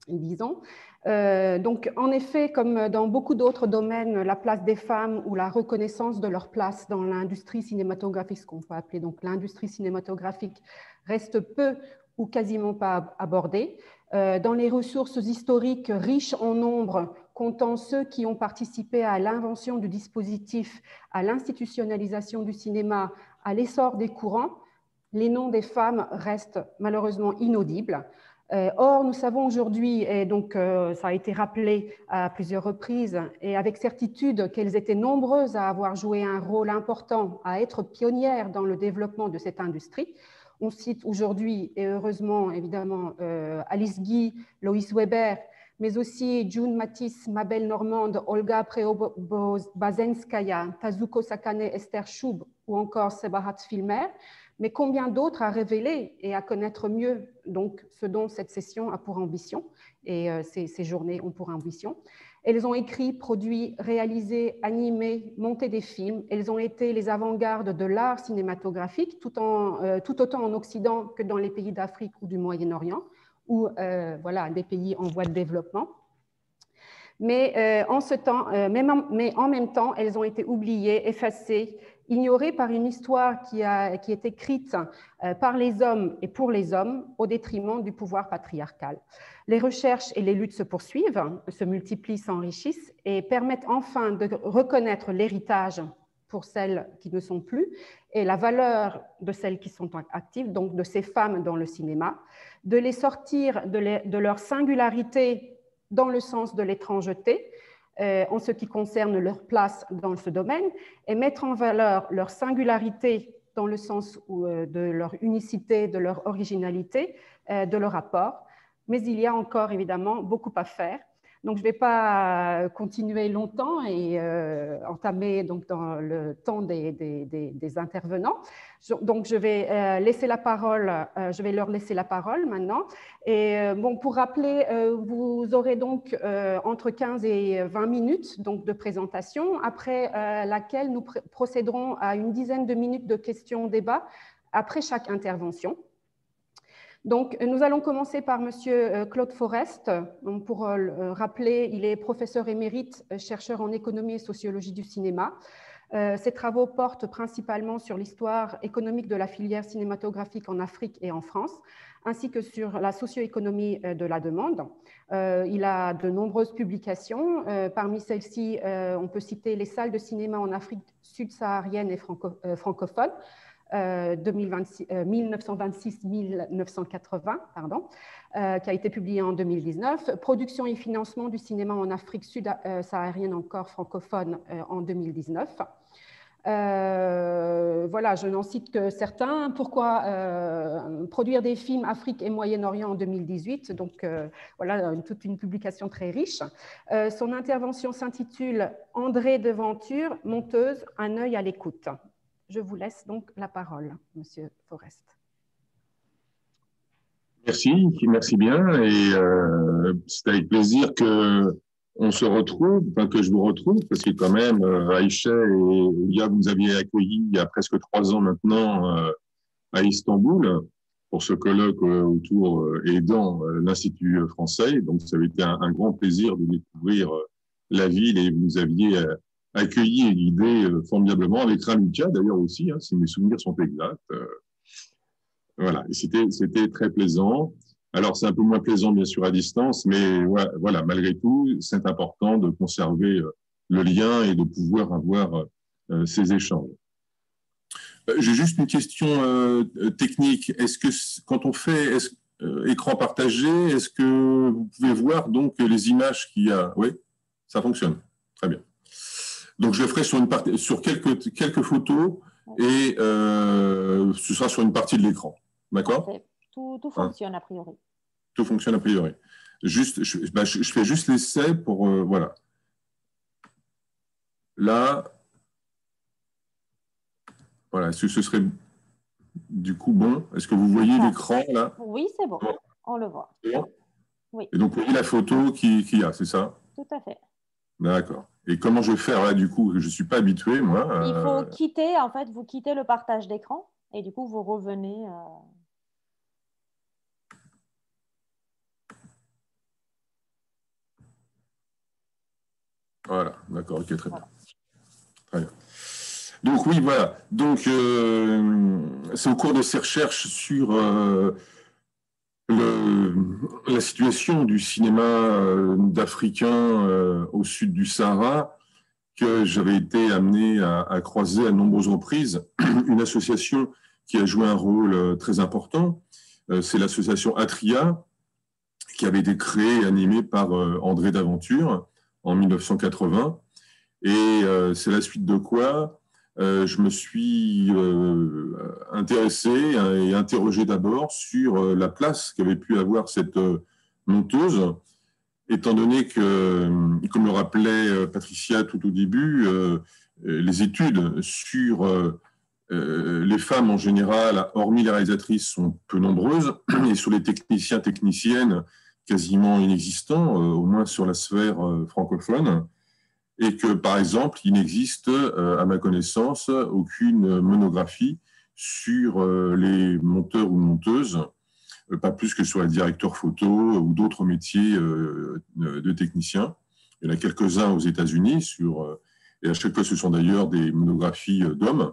disons. Donc, en effet, comme dans beaucoup d'autres domaines, la place des femmes ou la reconnaissance de leur place dans l'industrie cinématographique, ce qu'on peut appeler donc l'industrie cinématographique, reste peu ou quasiment pas abordée. Dans les ressources historiques riches en nombre, comptant ceux qui ont participé à l'invention du dispositif, à l'institutionnalisation du cinéma, à l'essor des courants, les noms des femmes restent malheureusement inaudibles. Or, nous savons aujourd'hui, et donc ça a été rappelé à plusieurs reprises, et avec certitude qu'elles étaient nombreuses à avoir joué un rôle important, à être pionnières dans le développement de cette industrie. On cite aujourd'hui, et heureusement évidemment, Alice Guy, Lois Weber, mais aussi June Matisse, Mabel Normande, Olga Preobazenskaya, Kazuko Sakane, Esther Choub ou encore Sebahat Filmer. Mais combien d'autres à révéler et à connaître mieux donc, ce dont cette session a pour ambition et ces journées ont pour ambition. Elles ont écrit, produit, réalisé, animé, monté des films. Elles ont été les avant-gardes de l'art cinématographique, tout autant en Occident que dans les pays d'Afrique ou du Moyen-Orient, ou voilà, des pays en voie de développement. Mais en même temps, elles ont été oubliées, effacées, ignorées par une histoire qui est écrite par les hommes et pour les hommes au détriment du pouvoir patriarcal. Les recherches et les luttes se poursuivent, se multiplient, s'enrichissent et permettent enfin de reconnaître l'héritage pour celles qui ne sont plus et la valeur de celles qui sont actives, donc de ces femmes dans le cinéma, de les sortir de leur singularité dans le sens de l'étrangeté, en ce qui concerne leur place dans ce domaine, et mettre en valeur leur singularité dans le sens de leur unicité, de leur originalité, de leur apport. Mais il y a encore évidemment beaucoup à faire, Donc, je ne vais pas continuer longtemps et entamer donc, dans le temps des intervenants. Donc, je vais je vais leur laisser la parole maintenant. Et bon, pour rappeler, vous aurez donc entre 15 et 20 minutes donc, de présentation, après laquelle nous procéderons à une dizaine de minutes de questions-débats après chaque intervention. Donc, nous allons commencer par Monsieur Claude Forest. Donc, pour rappeler, il est professeur émérite, chercheur en économie et sociologie du cinéma. Ses travaux portent principalement sur l'histoire économique de la filière cinématographique en Afrique et en France, ainsi que sur la socio-économie de la demande. Il a de nombreuses publications. Parmi celles-ci, on peut citer les salles de cinéma en Afrique subsaharienne et francophone, 1926-1980, qui a été publié en 2019, Production et financement du cinéma en Afrique subsaharienne encore francophone en 2019. Voilà, je n'en cite que certains. Pourquoi produire des films Afrique et Moyen-Orient en 2018? Donc voilà, toute une publication très riche. Son intervention s'intitule « André Deventure, monteuse, un œil à l'écoute ». Je vous laisse donc la parole, Monsieur Forest. Merci bien. Et c'est avec plaisir qu'on se retrouve, enfin que je vous retrouve, parce que quand même, Aïcha et Oulia, vous nous aviez accueillis il y a presque 3 ans maintenant à Istanbul pour ce colloque autour et dans l'Institut français. Donc, ça avait été un grand plaisir de découvrir la ville et vous aviez accueilli et guidé formidablement, avec Ramika d'ailleurs aussi, hein, si mes souvenirs sont exacts. Voilà, et c'était très plaisant. Alors, c'est un peu moins plaisant, bien sûr, à distance, mais voilà, malgré tout, c'est important de conserver le lien et de pouvoir avoir ces échanges. J'ai juste une question technique. Est-ce que, quand on fait écran partagé, est-ce que vous pouvez voir donc les images qu'il y a? Oui, ça fonctionne. Très bien. Donc, je le ferai sur quelques photos et ce sera sur une partie de l'écran. D'accord? Tout fonctionne a priori. Tout fonctionne a priori. Juste, je fais juste l'essai pour… voilà. Là, voilà, est-ce que ce serait du coup bon? Est-ce que vous voyez l'écran là? Oui, c'est bon. On le voit. C'est bon? Oui. Et donc, vous voyez la photo qu'il y a, c'est ça? Tout à fait. D'accord. Et comment je vais faire là, du coup? Je ne suis pas habitué, moi. Il faut quitter, en fait, vous quittez le partage d'écran et du coup, vous revenez… Voilà, d'accord, ok, très bien. Très bien. Donc oui, voilà. Donc c'est au cours de ces recherches sur la situation du cinéma d'Africains au sud du Sahara que j'avais été amené à croiser à de nombreuses reprises une association qui a joué un rôle très important. C'est l'association Atria, qui avait été créée et animée par André Deventure en 1980. Et c'est la suite de quoi je me suis intéressé et interrogé d'abord sur la place qu'avait pu avoir cette monteuse, étant donné que, comme le rappelait Patricia tout au début, les études sur les femmes en général, hormis les réalisatrices, sont peu nombreuses, et sur les techniciens, techniciennes, quasiment inexistants, au moins sur la sphère francophone, et que, par exemple, il n'existe, à ma connaissance, aucune monographie sur les monteurs ou monteuses, pas plus que sur les directeurs photo ou d'autres métiers de techniciens. Il y en a quelques-uns aux États-Unis, et à chaque fois, ce sont d'ailleurs des monographies d'hommes.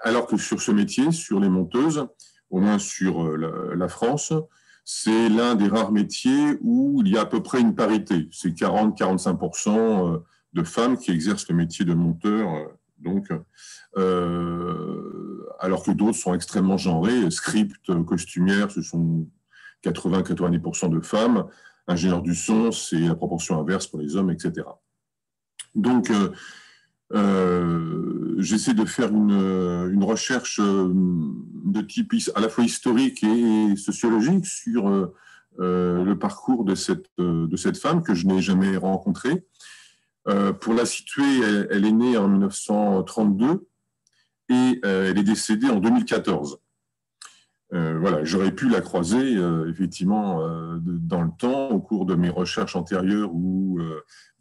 Alors que sur ce métier, sur les monteuses, au moins sur la France, c'est l'un des rares métiers où il y a à peu près une parité. C'est 40-45% de femmes qui exercent le métier de monteur, alors que d'autres sont extrêmement genrés. Script, costumière, ce sont 80-90% de femmes. Ingénieur du son, c'est la proportion inverse pour les hommes, etc. Donc, j'essaie de faire une recherche de type à la fois historique et sociologique sur le parcours de cette femme que je n'ai jamais rencontrée. Pour la situer, elle est née en 1932 et elle est décédée en 2014. Voilà, j'aurais pu la croiser effectivement dans le temps au cours de mes recherches antérieures ou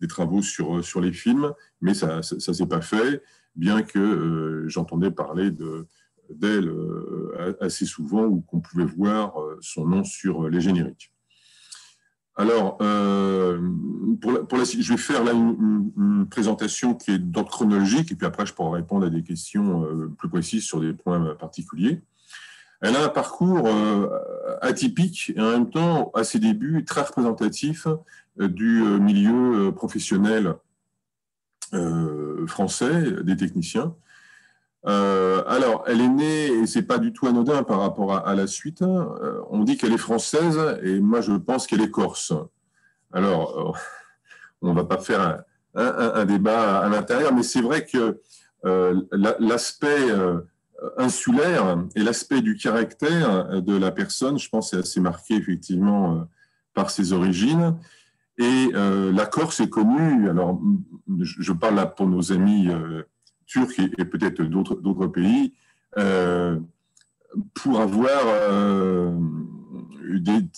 des travaux sur les films, mais ça ne s'est pas fait, bien que j'entendais parler d'elle assez souvent ou qu'on pouvait voir son nom sur les génériques. Alors, je vais faire là une présentation qui est d'ordre chronologique et puis après je pourrai répondre à des questions plus précises sur des points particuliers. Elle a un parcours atypique et en même temps, à ses débuts, très représentatif du milieu professionnel français, des techniciens. Alors, elle est née, et ce n'est pas du tout anodin par rapport à la suite, on dit qu'elle est française et moi je pense qu'elle est corse. Alors, on ne va pas faire un débat à l'intérieur, mais c'est vrai que l'aspect insulaire et l'aspect du caractère de la personne, je pense, est assez marqué effectivement par ses origines. Et la Corse est connue, alors je parle là pour nos amis turcs et peut-être d'autres pays, pour avoir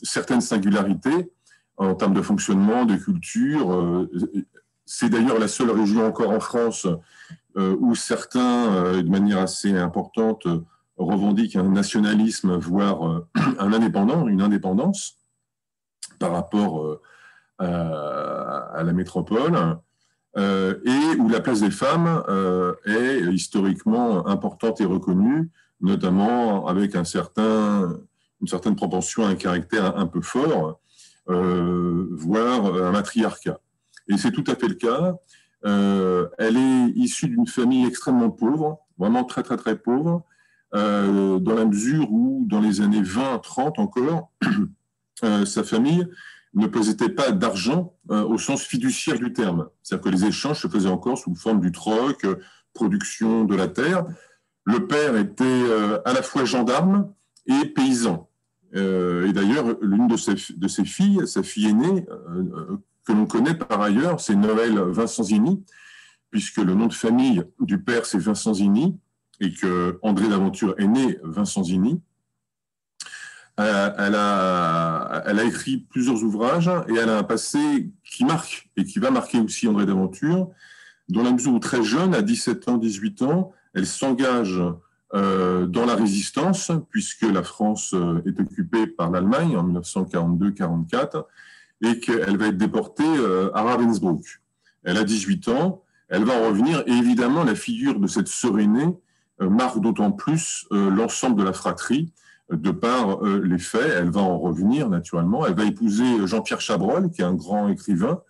certaines singularités en termes de fonctionnement, de culture. C'est d'ailleurs la seule région encore en France où certains, de manière assez importante, revendiquent un nationalisme, voire une indépendance par rapport à la métropole, et où la place des femmes est historiquement importante et reconnue, notamment avec une certaine propension à un caractère un peu fort, voire un matriarcat. Et c'est tout à fait le cas. Elle est issue d'une famille extrêmement pauvre, vraiment très, très, très pauvre, dans la mesure où, dans les années 20-30 encore, sa famille ne possédait pas d'argent au sens fiduciaire du terme. C'est-à-dire que les échanges se faisaient encore sous forme du troc, production de la terre. Le père était à la fois gendarme et paysan. Et d'ailleurs, l'une de ses filles, sa fille aînée, que l'on connaît par ailleurs, c'est Noël Vincenzini, puisque le nom de famille du père, c'est Vincenzini, et que André Laventure est né Vincenzini. Elle a écrit plusieurs ouvrages et elle a un passé qui marque et qui va marquer aussi André Laventure, dans la mesure où très jeune, à 17 ans, 18 ans, elle s'engage dans la résistance, puisque la France est occupée par l'Allemagne en 1942-44, et qu'elle va être déportée à Ravensbrück. Elle a 18 ans, elle va en revenir, et évidemment, la figure de cette sœur aînée marque d'autant plus l'ensemble de la fratrie, de par les faits. Elle va en revenir, naturellement. Elle va épouser Jean-Pierre Chabrol, qui est un grand écrivain,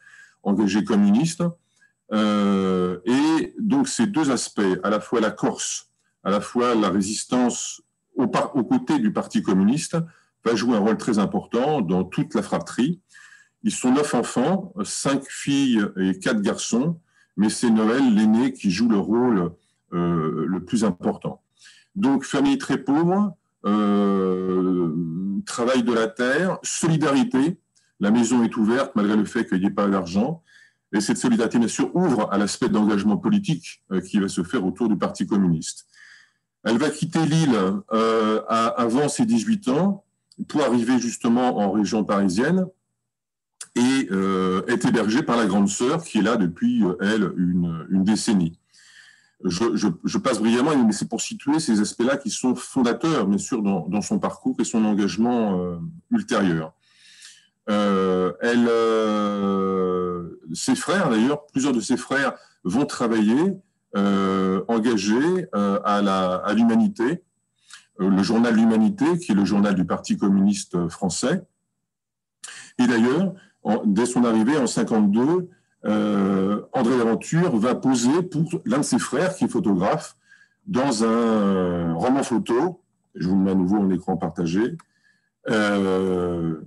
engagé communiste. Et donc, ces deux aspects, à la fois la Corse, à la fois la résistance aux côtés du Parti communiste, va jouer un rôle très important dans toute la fratrie. Ils sont 9 enfants, 5 filles et 4 garçons, mais c'est Noël, l'aîné, qui joue le rôle le plus important. Donc, famille très pauvre, travail de la terre, solidarité. La maison est ouverte malgré le fait qu'il n'y ait pas d'argent. Et cette solidarité, bien sûr, ouvre à l'aspect d'engagement politique qui va se faire autour du Parti communiste. Elle va quitter l'île avant ses 18 ans pour arriver justement en région parisienne et est hébergée par la grande sœur qui est là depuis, elle, une décennie. Je passe brièvement, mais c'est pour situer ces aspects-là qui sont fondateurs, bien sûr, dans son parcours et son engagement ultérieur. Ses frères, d'ailleurs, plusieurs de ses frères vont travailler, engagés à l'Humanité, le journal L'Humanité, qui est le journal du Parti communiste français. Et d'ailleurs, dès son arrivée en 1952, André Laventure va poser pour l'un de ses frères, qui est photographe, dans un roman photo. Je vous le mets à nouveau en écran partagé. Dans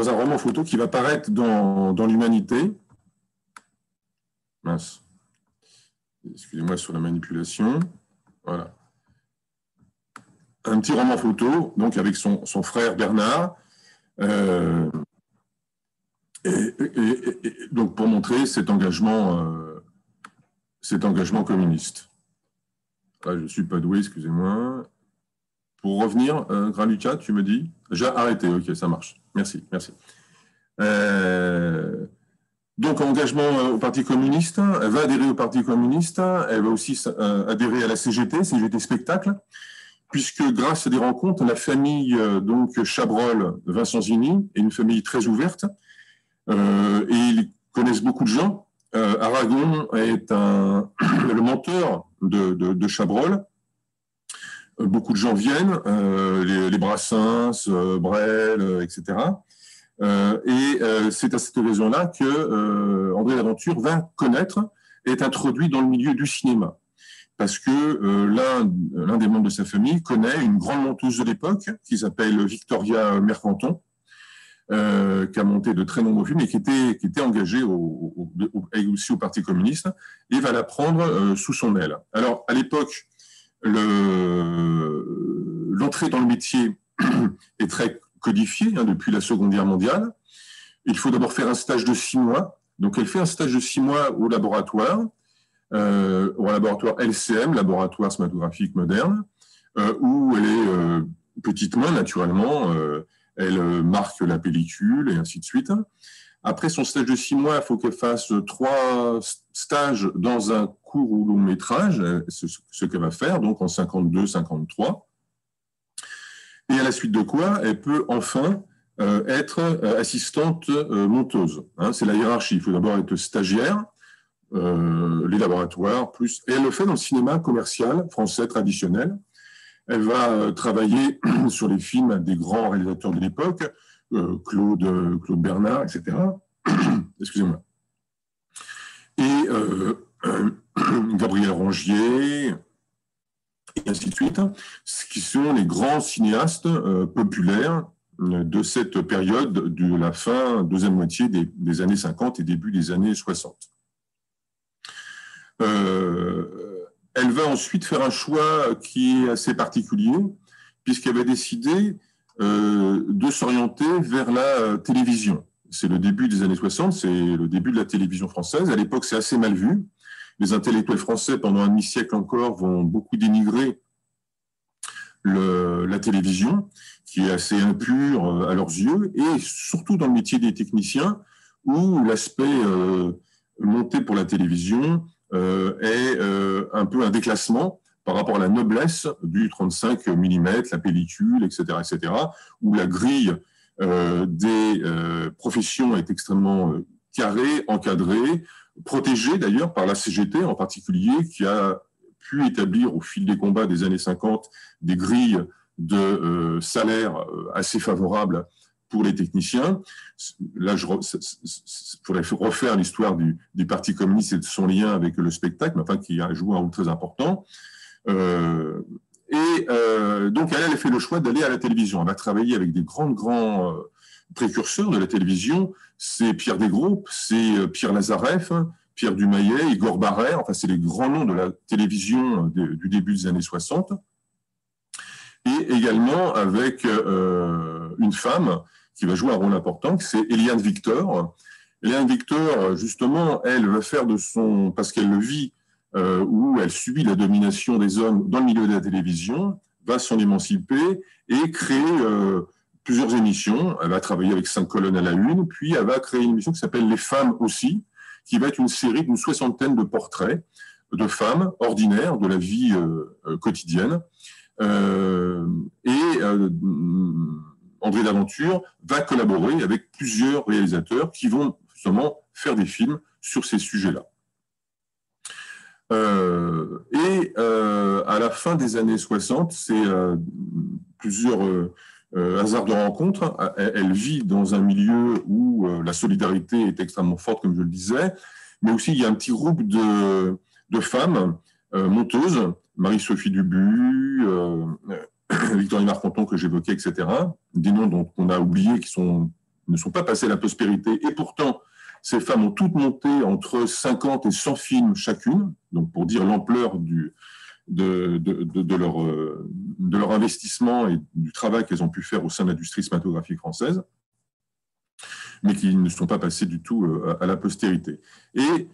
un roman photo qui va paraître dans l'Humanité. Mince. Excusez-moi sur la manipulation. Voilà. un petit roman photo, donc avec son frère Bernard, donc pour montrer cet engagement communiste. Là, je ne suis pas doué, excusez-moi. Pour revenir, Gralucha, tu me dis? J'ai arrêté, ok, ça marche. Merci, merci. Donc, engagement au Parti communiste, elle va adhérer au Parti communiste, elle va aussi adhérer à la CGT Spectacle, puisque grâce à des rencontres, la famille donc Chabrol, Vincenzini, est une famille très ouverte, et ils connaissent beaucoup de gens. Aragon est le mentor de Chabrol. Beaucoup de gens viennent, les Brassens, Brel, etc. Et c'est à cette raison-là que André Laventure va connaître et est introduit dans le milieu du cinéma. Parce que l'un des membres de sa famille connaît une grande monteuse de l'époque qui s'appelle Victoria Mercanton, qui a monté de très nombreux films et qui était engagée aussi au Parti communiste, et va la prendre sous son aile. Alors, à l'époque, l'entrée dans le métier est très codifiée depuis la Seconde Guerre mondiale. Il faut d'abord faire un stage de 6 mois. Donc, elle fait un stage de 6 mois au laboratoire LCM, Laboratoire Cinématographique Moderne, où elle est petite main, naturellement. Elle marque la pellicule et ainsi de suite. Après son stage de 6 mois, il faut qu'elle fasse 3 stages dans un court ou long métrage, ce qu'elle va faire, donc en 52-53. Et à la suite de quoi, elle peut enfin être assistante monteuse. C'est la hiérarchie. Il faut d'abord être stagiaire, les laboratoires, plus. Et elle le fait dans le cinéma commercial français traditionnel. Elle va travailler sur les films des grands réalisateurs de l'époque, Claude Bernard, etc. Excusez-moi. Et Gabriel Rongier, et ainsi de suite, ce qui sont les grands cinéastes populaires de cette période de la fin, deuxième moitié des années 50 et début des années 60. Elle va ensuite faire un choix qui est assez particulier, puisqu'elle va décider de s'orienter vers la télévision. C'est le début des années 60, c'est le début de la télévision française. À l'époque, c'est assez mal vu. Les intellectuels français, pendant un demi-siècle encore, vont beaucoup dénigrer la télévision, qui est assez impure à leurs yeux, et surtout dans le métier des techniciens, où l'aspect monté pour la télévision est un peu un déclassement par rapport à la noblesse du 35 mm, la pellicule, etc., où la grille des professions est extrêmement carrée, encadrée, protégée d'ailleurs par la CGT en particulier, qui a pu établir au fil des combats des années 50 des grilles de salaire assez favorables pour les techniciens. Là, il faudrait refaire l'histoire du Parti communiste et de son lien avec le spectacle, mais enfin, qui a joué un rôle très important. Donc, elle a fait le choix d'aller à la télévision. Elle va travailler avec des grands précurseurs de la télévision. C'est Pierre Desgroupes, c'est Pierre Lazareff, Pierre Dumayet, Igor Barrère. Enfin, c'est les grands noms de la télévision du début des années 60. Et également avec une femme qui va jouer un rôle important, c'est Eliane Victor. Eliane Victor, justement, elle va faire parce qu'elle le vit, où elle subit la domination des hommes dans le milieu de la télévision, va s'en émanciper et créer plusieurs émissions. Elle va travailler avec 5 colonnes à la une, puis elle va créer une émission qui s'appelle Les Femmes aussi, qui va être une série d'une 60aine de portraits de femmes ordinaires de la vie quotidienne. André Laventure va collaborer avec plusieurs réalisateurs qui vont justement faire des films sur ces sujets-là. À la fin des années 60, c'est plusieurs hasards de rencontres. Elle vit dans un milieu où la solidarité est extrêmement forte, comme je le disais, mais aussi il y a un petit groupe de femmes monteuses, Marie-Sophie Dubu, Victorine Marcanton que j'évoquais, etc. Des noms dont on a oublié qui ne sont pas passés à la postérité, et pourtant ces femmes ont toutes monté entre 50 et 100 films chacune, donc pour dire l'ampleur de leur investissement et du travail qu'elles ont pu faire au sein de l'industrie cinématographique française, mais qui ne sont pas passés du tout à la postérité. Et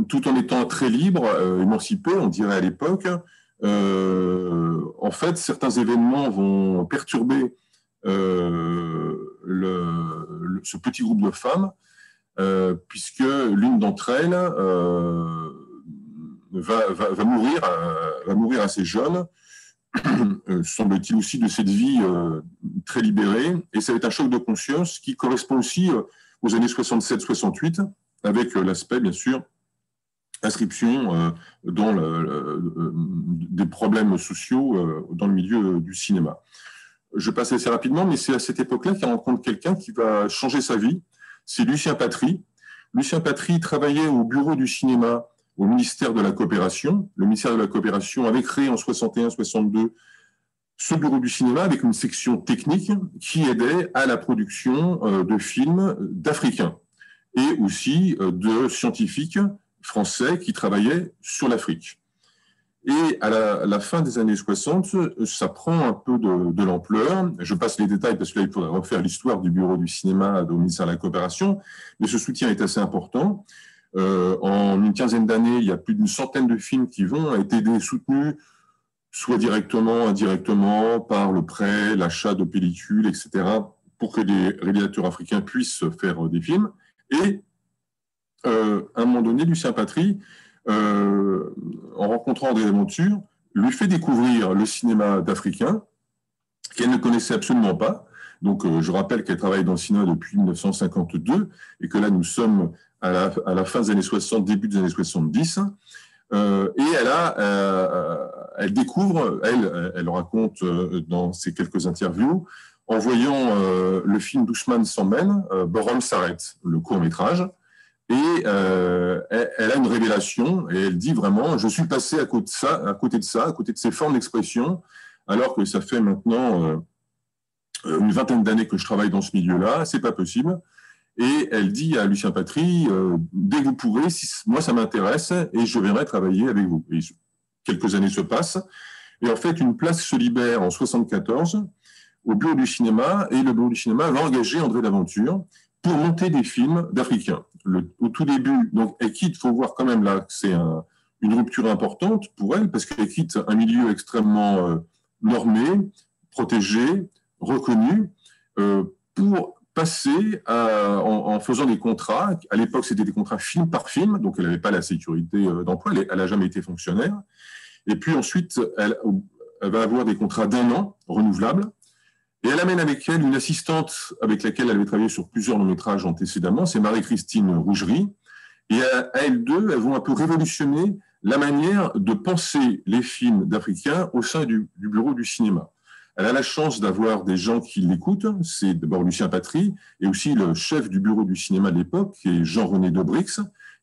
tout en étant très libres, émancipés, on dirait à l'époque, en fait, certains événements vont perturber ce petit groupe de femmes, puisque l'une d'entre elles va mourir assez jeune, semble-t-il aussi de cette vie très libérée, et ça va être un choc de conscience qui correspond aussi aux années 67-68, avec l'aspect, bien sûr, inscription dans des problèmes sociaux dans le milieu du cinéma. Je passe assez rapidement, mais c'est à cette époque-là qu'il rencontre quelqu'un qui va changer sa vie. C'est Lucien Patry. Lucien Patry travaillait au bureau du cinéma au ministère de la Coopération. Le ministère de la Coopération avait créé en 61-62 ce bureau du cinéma avec une section technique qui aidait à la production de films d'Africains et aussi de scientifiques français qui travaillaient sur l'Afrique. Et à la fin des années 60, ça prend un peu de l'ampleur. Je passe les détails parce que là, il faudrait refaire l'histoire du bureau du cinéma au ministère de la Coopération, mais ce soutien est assez important. En une quinzaine d'années, il y a plus d'une centaine de films qui vont être soutenus, soit directement, indirectement, par le prêt, l'achat de pellicules, etc., pour que les réalisateurs africains puissent faire des films. Et à un moment donné, Lucien Patry, en rencontrant André Laventure, lui fait découvrir le cinéma d'Africains qu'elle ne connaissait absolument pas. Donc, je rappelle qu'elle travaille dans le cinéma depuis 1952 et que là, nous sommes à la fin des années 60, début des années 70. Et elle découvre, elle raconte dans ses quelques interviews, en voyant le film d'Ousmane Sembène, Borom s'arrête, le court-métrage, et elle a une révélation et elle dit vraiment, je suis passé à côté de ces formes d'expression, alors que ça fait maintenant une vingtaine d'années que je travaille dans ce milieu-là, c'est pas possible. Et elle dit à Lucien Patry, dès que vous pourrez, moi ça m'intéresse et je viendrai travailler avec vous. Et quelques années se passent et en fait une place se libère en 74 au bureau du cinéma et le bureau du cinéma va engager André Laventure pour monter des films d'Africains. Au tout début, donc elle quitte, il faut voir quand même là que c'est une rupture importante pour elle parce qu'elle quitte un milieu extrêmement normé, protégé, reconnu pour passer en faisant des contrats. À l'époque, c'était des contrats film par film, donc elle n'avait pas la sécurité d'emploi, elle n'a jamais été fonctionnaire. Et puis ensuite, elle va avoir des contrats d'1 an, renouvelables, et elle amène avec elle une assistante avec laquelle elle avait travaillé sur plusieurs longs-métrages antécédemment, c'est Marie-Christine Rougerie, et à elles deux, elles vont un peu révolutionner la manière de penser les films d'Africains au sein du bureau du cinéma. Elle a la chance d'avoir des gens qui l'écoutent. C'est d'abord Lucien Patry et aussi le chef du bureau du cinéma de l'époque, qui est Jean-René Dobrix,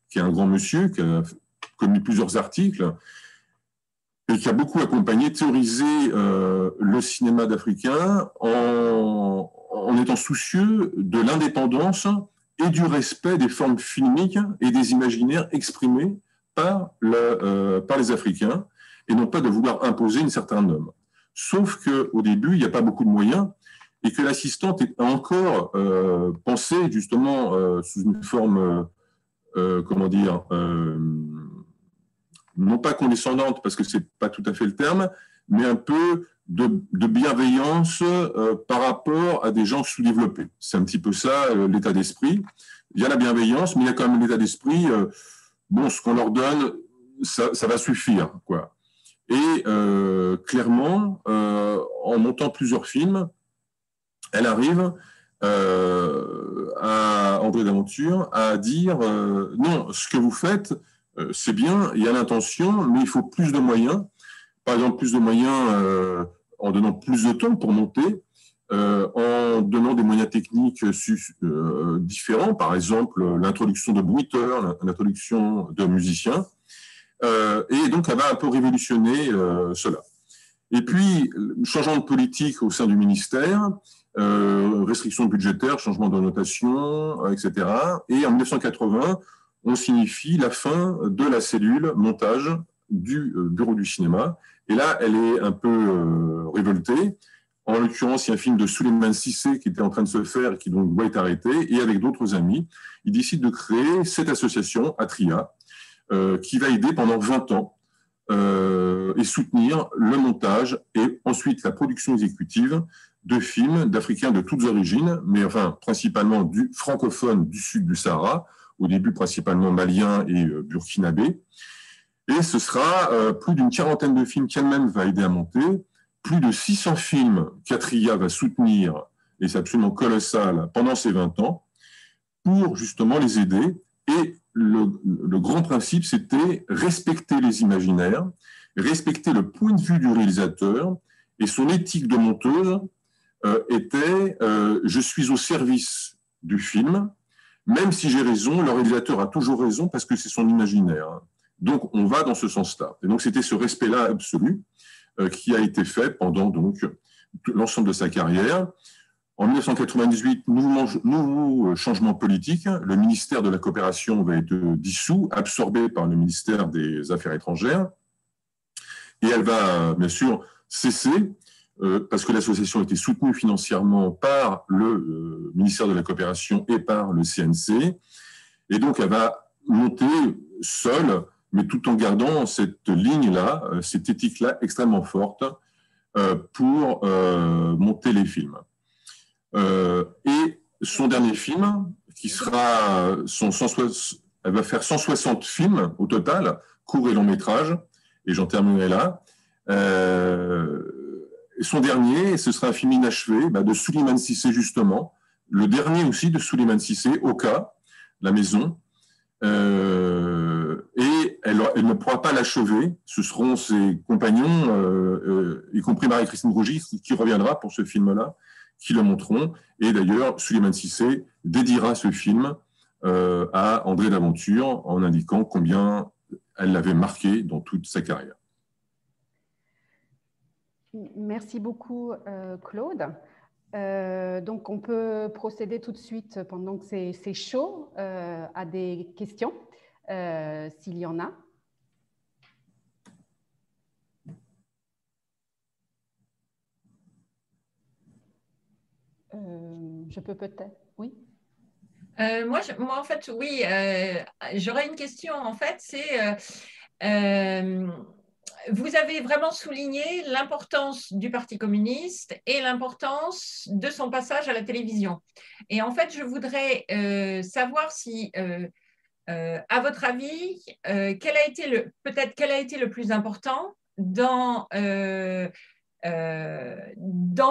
qui est un grand monsieur, qui a commis plusieurs articles et qui a beaucoup accompagné, théorisé le cinéma d'Africains en étant soucieux de l'indépendance et du respect des formes filmiques et des imaginaires exprimés par les Africains et non pas de vouloir imposer une certaine norme. Sauf qu'au début, il n'y a pas beaucoup de moyens et que l'assistante a encore pensé justement sous une forme, non pas condescendante, parce que ce n'est pas tout à fait le terme, mais un peu de bienveillance par rapport à des gens sous-développés. C'est un petit peu ça, l'état d'esprit. Il y a la bienveillance, mais il y a quand même l'état d'esprit, ce qu'on leur donne, ça va suffire, quoi. Et clairement, en montant plusieurs films, elle arrive à André Laventure à dire non, ce que vous faites, c'est bien, il y a l'intention, mais il faut plus de moyens. Par exemple, plus de moyens en donnant plus de temps pour monter, en donnant des moyens techniques différents, par exemple l'introduction de bruiteurs, l'introduction de musiciens. Et donc, elle va un peu révolutionner cela. Et puis, changement de politique au sein du ministère, restrictions budgétaires, changement de notation, etc. Et en 1980, on signifie la fin de la cellule montage du bureau du cinéma. Et là, elle est un peu révoltée. En l'occurrence, il y a un film de Souleymane Cissé qui était en train de se faire et qui donc doit être arrêté. Et avec d'autres amis, ils décident de créer cette association, Atria, qui va aider pendant 20 ans et soutenir le montage et ensuite la production exécutive de films d'Africains de toutes origines, mais enfin principalement du francophone du sud du Sahara, au début principalement maliens et burkinabés. Et ce sera plus d'une quarantaine de films qu'elle-même va aider à monter, plus de 600 films qu'Atria va soutenir, et c'est absolument colossal, pendant ces 20 ans, pour justement les aider. Et le grand principe, c'était respecter les imaginaires, respecter le point de vue du réalisateur, et son éthique de monteuse était je suis au service du film, même si j'ai raison, le réalisateur a toujours raison parce que c'est son imaginaire. Donc, on va dans ce sens-là. Et donc, c'était ce respect-là absolu qui a été fait pendant donc l'ensemble de sa carrière. En 1998, nouveau changement politique. Le ministère de la Coopération va être dissous, absorbé par le ministère des Affaires étrangères. Et elle va, bien sûr, cesser, parce que l'association était soutenue financièrement par le ministère de la Coopération et par le CNC. Et donc, elle va monter seule, mais tout en gardant cette ligne-là, cette éthique-là extrêmement forte pour monter les films. Et son dernier film, qui sera elle va faire 160 films au total, court et long métrage, et j'en terminerai là. Son dernier, ce sera un film inachevé de Souleymane Cissé, justement, le dernier aussi de Souleymane Cissé, Oka, La Maison. Et elle ne pourra pas l'achever. Ce seront ses compagnons, y compris Marie-Christine Rougy, qui reviendra pour ce film-là, qui le montreront. Et d'ailleurs, Souleymane Cissé dédiera ce film à André Laventure en indiquant combien elle l'avait marqué dans toute sa carrière. Merci beaucoup, Claude. Donc, on peut procéder tout de suite, pendant que c'est chaud, à des questions, s'il y en a. Je peux peut-être, oui. Moi, en fait, oui, j'aurais une question. En fait, c'est vous avez vraiment souligné l'importance du Parti communiste et l'importance de son passage à la télévision. Et en fait, je voudrais savoir si, à votre avis, quel a été le plus important dans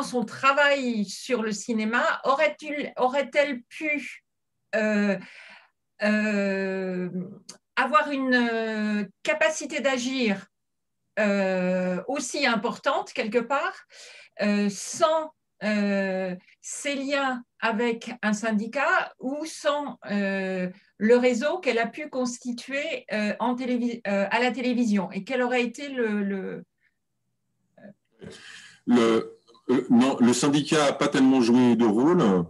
son travail sur le cinéma. Aurait-elle pu avoir une capacité d'agir aussi importante quelque part, sans ses liens avec un syndicat ou sans le réseau qu'elle a pu constituer à la télévision, et quel aurait été non, le syndicat n'a pas tellement joué de rôle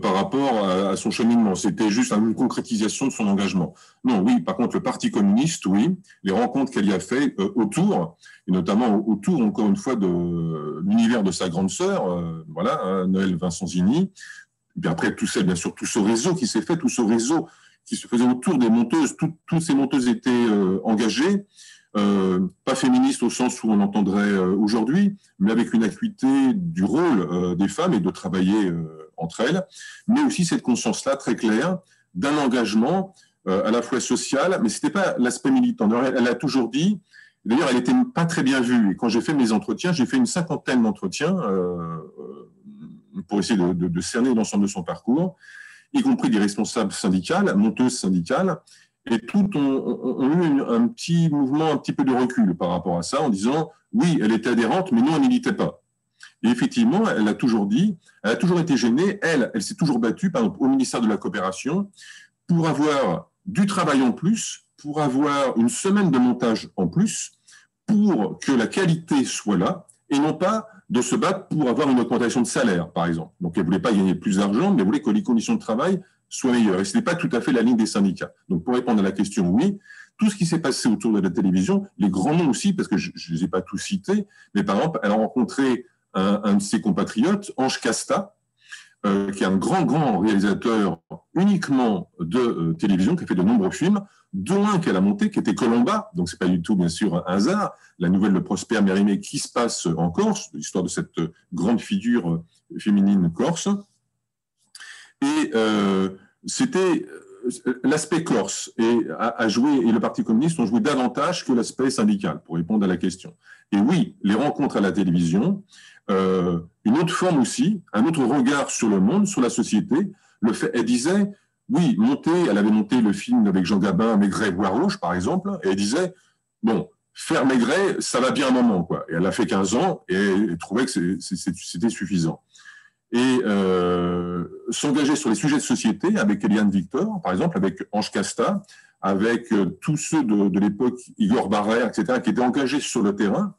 par rapport à son cheminement. C'était juste une concrétisation de son engagement. Non, oui, par contre, le Parti communiste, oui, les rencontres qu'elle y a fait autour, et notamment autour, encore une fois, de l'univers de sa grande sœur, Noël Vincenzini, et puis après, tout ce réseau qui s'est fait, tout ce réseau qui se faisait autour des monteuses, toutes ces monteuses étaient engagées, pas féministes au sens où on entendrait aujourd'hui, mais avec une acuité du rôle des femmes et de travailler entre elles, mais aussi cette conscience-là très claire d'un engagement à la fois social, mais ce n'était pas l'aspect militant. Elle a toujours dit, d'ailleurs elle n'était pas très bien vue, et quand j'ai fait mes entretiens, j'ai fait une 50aine d'entretiens pour essayer de cerner l'ensemble de son parcours, y compris des responsables syndicales, monteuses syndicales, et toutes ont eu un petit mouvement, un petit peu de recul par rapport à ça, en disant, oui, elle était adhérente, mais non, elle militait pas. Et effectivement, elle a toujours dit, elle a toujours été gênée, elle s'est toujours battue, par exemple, au ministère de la Coopération, pour avoir du travail en plus, pour avoir une semaine de montage en plus, pour que la qualité soit là, et non pas de se battre pour avoir une augmentation de salaire, par exemple. Donc, elle ne voulait pas gagner plus d'argent, mais elle voulait que les conditions de travail soient meilleures. Et ce n'est pas tout à fait la ligne des syndicats. Donc, pour répondre à la question, oui, tout ce qui s'est passé autour de la télévision, les grands noms aussi, parce que je ne les ai pas tous cités, mais par exemple, elle a rencontré un de ses compatriotes, Ange Casta, qui est un grand réalisateur uniquement de télévision, qui a fait de nombreux films, dont un qu'elle a monté, qui était Colomba, donc ce n'est pas du tout, bien sûr, un hasard, la nouvelle de Prosper Mérimée qui se passe en Corse, l'histoire de cette grande figure féminine corse. Et c'était l'aspect corse a joué, et le Parti communiste ont joué davantage que l'aspect syndical, pour répondre à la question. Et oui, les rencontres à la télévision, une autre forme aussi, un autre regard sur le monde, sur la société. Elle disait, oui, elle avait monté le film avec Jean Gabin, Maigret, Bois Rouge, par exemple, et elle disait, bon, faire Maigret, ça va bien un moment, quoi. Et elle a fait 15 ans et elle trouvait que c'était suffisant. Et s'engager sur les sujets de société avec Eliane Victor, par exemple, avec Ange Casta, avec tous ceux de l'époque, Igor Barrère, etc., qui étaient engagés sur le terrain,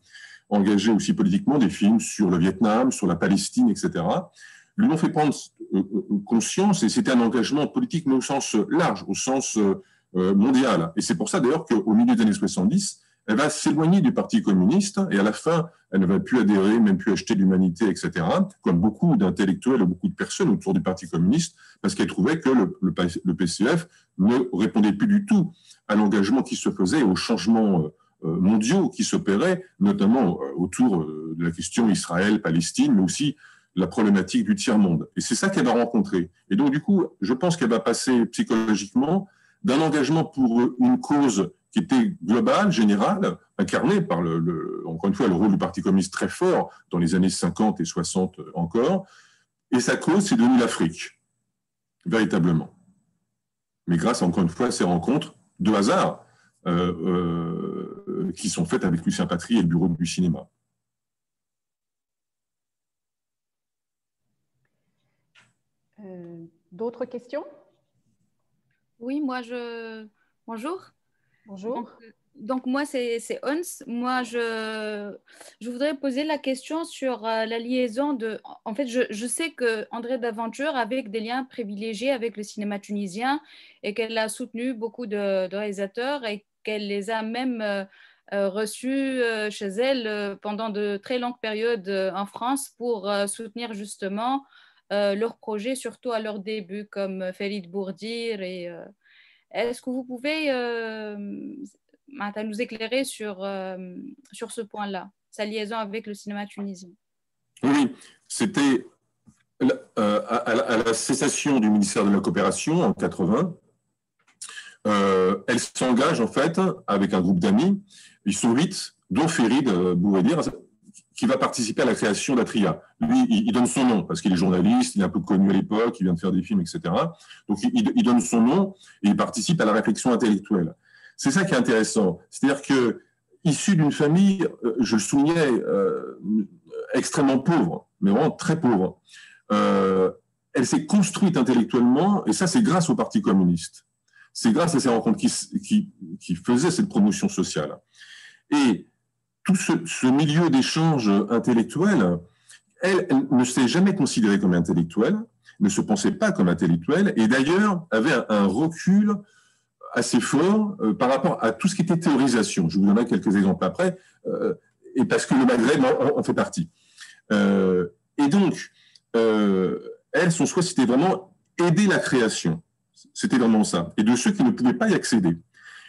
engagés aussi politiquement, des films sur le Vietnam, sur la Palestine, etc., lui ont fait prendre conscience, et c'était un engagement politique, mais au sens large, au sens mondial. Et c'est pour ça, d'ailleurs, qu'au milieu des années 70, elle va s'éloigner du Parti communiste, et à la fin, elle ne va plus adhérer, même plus acheter l'humanité, etc., comme beaucoup d'intellectuels et beaucoup de personnes autour du Parti communiste, parce qu'elle trouvait que le PCF ne répondait plus du tout à l'engagement qui se faisait, aux changements mondiaux qui s'opéraient, notamment autour de la question Israël-Palestine, mais aussi la problématique du tiers-monde. Et c'est ça qu'elle va rencontrer. Et donc, du coup, je pense qu'elle va passer psychologiquement d'un engagement pour une cause qui était globale, générale, incarnée par, encore une fois, le rôle du Parti communiste très fort dans les années 50 et 60 encore. Et sa cause, c'est devenu l'Afrique, véritablement. Mais grâce, encore une fois, à ces rencontres de hasard, qui sont faites avec Lucien Patry et le Bureau du cinéma. D'autres questions? Oui, bonjour. Bonjour. Donc moi, c'est Ons. Moi, je voudrais poser la question sur la liaison de... En fait, je sais que André Daventure avait des liens privilégiés avec le cinéma tunisien et qu'elle a soutenu beaucoup de réalisateurs et qu'elle les a même reçus chez elle pendant de très longues périodes en France pour soutenir justement leurs projets, surtout à leur début, comme Farid Bourdir. Est-ce que vous pouvez nous éclairer sur ce point-là, sa liaison avec le cinéma tunisien? Oui, c'était à la cessation du ministère de la Coopération en 80. Elle s'engage en fait avec un groupe d'amis, ils sont 8, dont Farid Bourdir, qui va participer à la création d'Atria. Lui, il donne son nom, parce qu'il est journaliste, il est un peu connu à l'époque, il vient de faire des films, etc. Donc, il donne son nom et il participe à la réflexion intellectuelle. C'est ça qui est intéressant. C'est-à-dire que, issu d'une famille, je le soulignais, extrêmement pauvre, mais vraiment très pauvre, elle s'est construite intellectuellement, et ça, c'est grâce au Parti communiste. C'est grâce à ces rencontres qui faisaient cette promotion sociale. Et tout ce milieu d'échange intellectuel, elle ne s'est jamais considérée comme intellectuelle, ne se pensait pas comme intellectuelle, et d'ailleurs avait un recul assez fort par rapport à tout ce qui était théorisation. Je vous donnerai quelques exemples après, et parce que le Maghreb en fait partie. Et donc, elle, son souhait, c'était vraiment aider la création. C'était vraiment ça. Et de ceux qui ne pouvaient pas y accéder.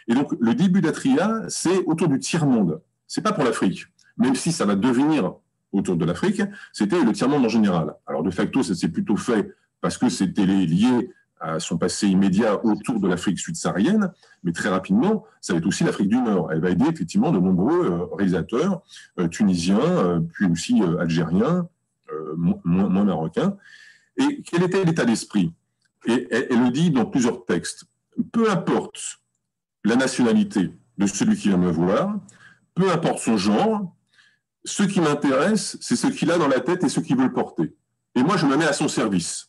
Et donc, le début d'Atria, c'est autour du tiers-monde. Ce n'est pas pour l'Afrique, même si ça va devenir autour de l'Afrique, c'était le tiers-monde en général. Alors, de facto, ça s'est plutôt fait parce que c'était lié à son passé immédiat autour de l'Afrique subsaharienne, mais très rapidement, ça va être aussi l'Afrique du Nord. Elle va aider effectivement de nombreux réalisateurs tunisiens, puis aussi algériens, moins marocains. Et quel était l'état d'esprit? Et elle le dit dans plusieurs textes. Peu importe la nationalité de celui qui vient me voir, peu importe son genre, ce qui m'intéresse, c'est ce qu'il a dans la tête et ce qu'il veut le porter. Et moi, je me mets à son service.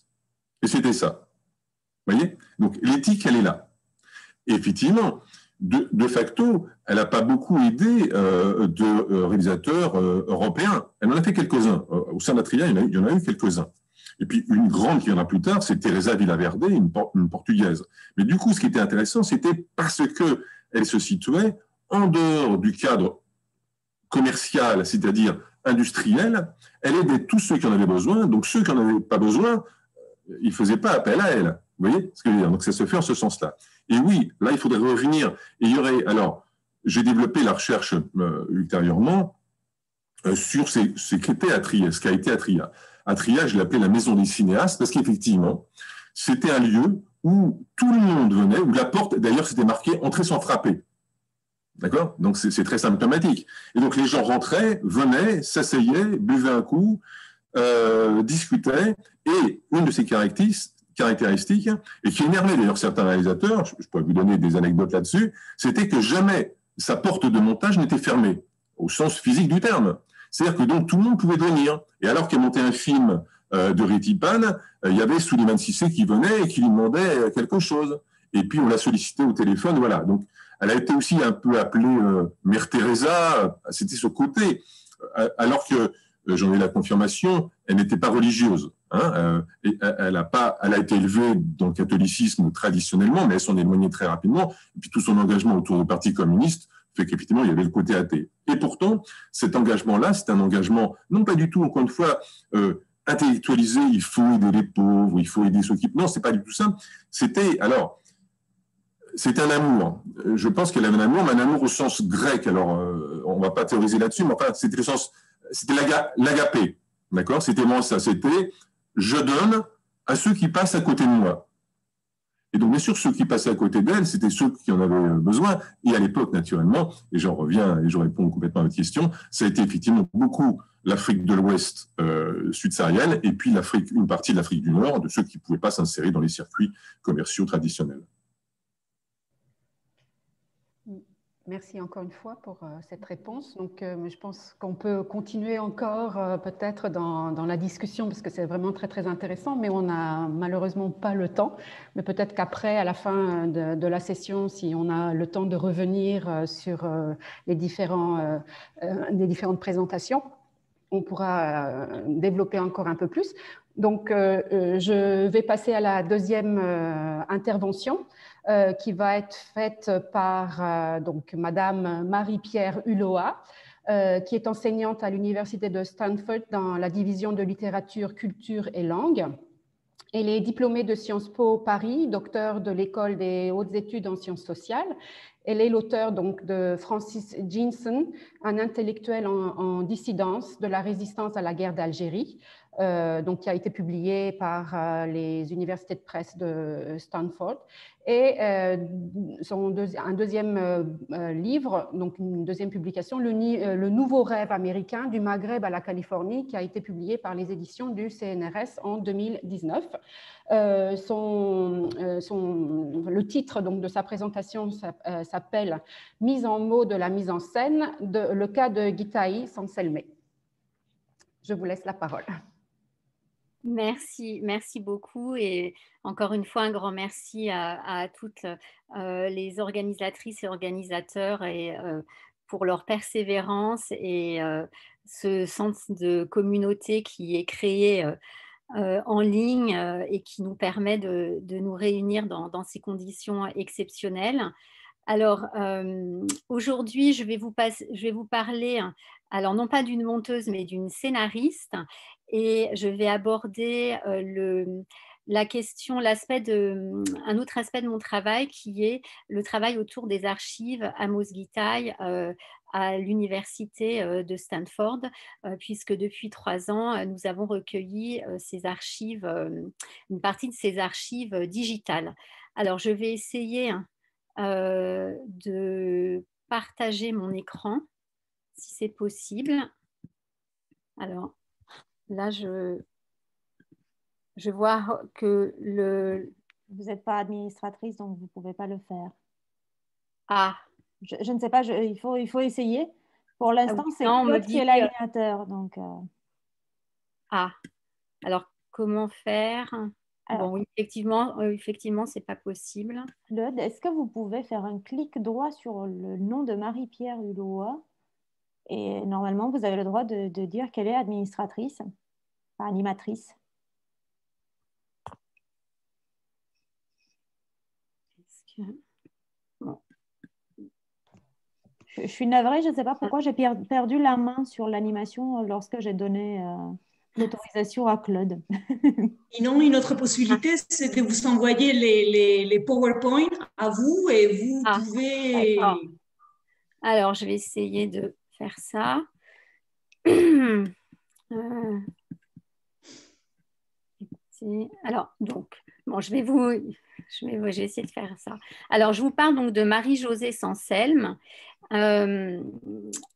Et c'était ça. Vous voyez? Donc, l'éthique, elle est là. Et effectivement, de facto, elle n'a pas beaucoup aidé de réalisateurs européens. Elle en a fait quelques-uns. Au sein d'Atria, il y en a eu quelques-uns. Et puis, une grande qui viendra plus tard, c'est Teresa Villaverde, une Portugaise. Mais du coup, ce qui était intéressant, c'était parce que elle se situait en dehors du cadre commercial, c'est-à-dire industriel. Elle aidait tous ceux qui en avaient besoin. Donc, ceux qui n'en avaient pas besoin, ils ne faisaient pas appel à elle. Vous voyez ce que je veux dire? Donc, ça se fait en ce sens-là. Et oui, là, il faudrait revenir. Et il y aurait, alors, j'ai développé la recherche ultérieurement sur ce qu'était Atria, ce qu'a été Atria. Atria, je l'appelais la maison des cinéastes parce qu'effectivement, c'était un lieu où tout le monde venait, où la porte, d'ailleurs, c'était marqué « Entrer sans frapper ». D'accord? Donc, c'est très symptomatique. Et donc, les gens rentraient, venaient, s'asseyaient, buvaient un coup, discutaient. Et une de ces caractéristiques, et qui énervait d'ailleurs certains réalisateurs, je pourrais vous donner des anecdotes là-dessus, c'était que jamais sa porte de montage n'était fermée, au sens physique du terme. C'est-à-dire que donc tout le monde pouvait venir. Et alors qu'il montait un film de Retipan, il y avait Souleymane Cissé qui venait et qui lui demandait quelque chose. Et puis on l'a sollicité au téléphone, voilà. Donc elle a été aussi un peu appelée Mère Teresa, c'était ce côté. Alors que, j'en ai la confirmation, elle n'était pas religieuse. Hein, et elle a été élevée dans le catholicisme traditionnellement, mais elle s'en est éloignée très rapidement. Et puis tout son engagement autour du Parti communiste fait qu'effectivement, il y avait le côté athée. Et pourtant, cet engagement-là, c'est un engagement, non pas du tout, encore une fois, intellectualisé, il faut aider les pauvres, il faut aider ceux qui... Non, c'est pas du tout ça. C'était, alors, c'est un amour. Je pense qu'elle avait un amour, mais un amour au sens grec. Alors, on ne va pas théoriser là-dessus, mais enfin, c'était le sens, c'était l'agapé. D'accord? C'était moi ça. C'était je donne à ceux qui passent à côté de moi. Et donc, bien sûr, ceux qui passaient à côté d'elle, c'était ceux qui en avaient besoin. Et à l'époque, naturellement, et j'en reviens et je réponds complètement à votre question, ça a été effectivement beaucoup l'Afrique de l'Ouest sud-saharienne et puis une partie de l'Afrique du Nord, de ceux qui ne pouvaient pas s'insérer dans les circuits commerciaux traditionnels. Merci encore une fois pour cette réponse. Donc, je pense qu'on peut continuer encore peut-être dans la discussion parce que c'est vraiment très, très intéressant, mais on n'a malheureusement pas le temps. Mais peut-être qu'après, à la fin de la session, si on a le temps de revenir sur les différentes présentations, on pourra développer encore un peu plus. Donc, je vais passer à la deuxième intervention. Qui va être faite par donc, Madame Marie-Pierre Ulloa, qui est enseignante à l'Université de Stanford dans la division de littérature, culture et langue. Elle est diplômée de Sciences Po Paris, docteur de l'École des hautes études en sciences sociales. Elle est l'auteure donc de Francis Jeanson, un intellectuel en dissidence de la résistance à la guerre d'Algérie, donc qui a été publié par les universités de presse de Stanford. Et un deuxième livre, donc une deuxième publication, le nouveau rêve américain du Maghreb à la Californie, qui a été publié par les éditions du CNRS en 2019. Le titre donc, de sa présentation s'appelle « Mise en mots de la mise en scène, le cas de Gitaï Sanselmé ». Je vous laisse la parole. Merci, merci beaucoup et encore une fois un grand merci à toutes les organisatrices et organisateurs et, pour leur persévérance et ce sens de communauté qui est créé en ligne et qui nous permet de nous réunir dans ces conditions exceptionnelles. Alors, aujourd'hui, je vais vous parler, alors non pas d'une monteuse, mais d'une scénariste, et je vais aborder un autre aspect de mon travail qui est le travail autour des archives Amos Gitaï à l'université de Stanford, puisque depuis 3 ans, nous avons recueilli ces archives, une partie de ces archives digitales. Alors, je vais essayer de partager mon écran, si c'est possible. Alors, là, je vois que Vous n'êtes pas administratrice, donc vous ne pouvez pas le faire. Ah. Je ne sais pas, il faut essayer. Pour l'instant, c'est Claude qui est l'animateur. Donc, Ah, alors comment faire? Bon, oui, effectivement, ce n'est pas possible. Claude, est-ce que vous pouvez faire un clic droit sur le nom de Marie-Pierre Ulloa? Et normalement, vous avez le droit de dire qu'elle est administratrice, pas animatrice. Bon. Je suis navrée, je ne sais pas pourquoi j'ai perdu la main sur l'animation lorsque j'ai donné l'autorisation à Claude. Sinon, une autre possibilité, c'est de vous envoyer les PowerPoint à vous et vous pouvez... Alors, je vais essayer de faire ça. Alors, donc, bon, je vais essayer de faire ça. Alors, je vous parle donc de Marie-Josée Sanselme,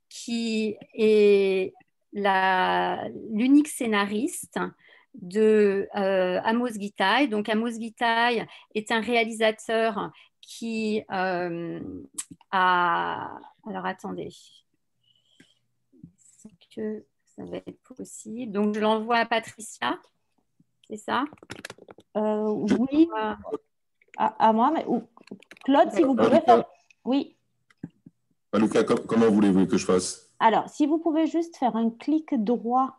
qui est l'unique scénariste de Amos Gitaï. Donc, Amos Gitaï est un réalisateur qui a... Alors, attendez. Est-ce que ça va être possible? Donc, je l'envoie à Patricia. C'est ça? Oui, à moi. Mais... Claude, si vous pouvez faire... Oui. Lucas, comment voulez-vous que je fasse? Alors, si vous pouvez juste faire un clic droit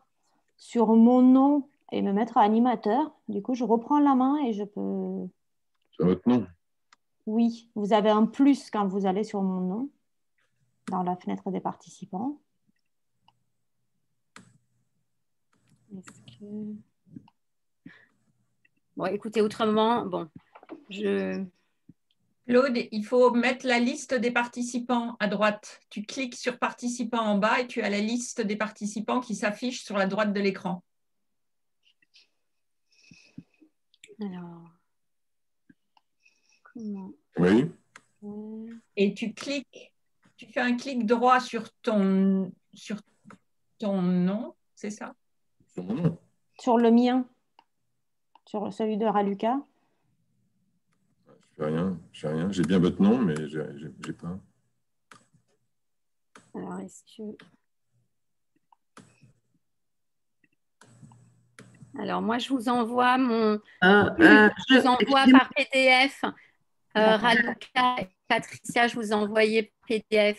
sur mon nom et me mettre à animateur, du coup, je reprends la main et je peux... Sur votre nom? Oui, vous avez un plus quand vous allez sur mon nom, dans la fenêtre des participants. Est-ce que... Bon, écoutez, autrement, bon, Claude, il faut mettre la liste des participants à droite. Tu cliques sur participants en bas et tu as la liste des participants qui s'affiche sur la droite de l'écran. Alors, comment? Oui. Et tu fais un clic droit sur ton nom, c'est ça? Sur mon nom. Sur le mien, sur celui de Raluca. Je fais rien. J'ai bien votre nom, mais j'ai pas. Alors, est-ce que... Alors, moi, je vous envoie je vous envoie par PDF. Raluca et Patricia, je vous envoyais PDF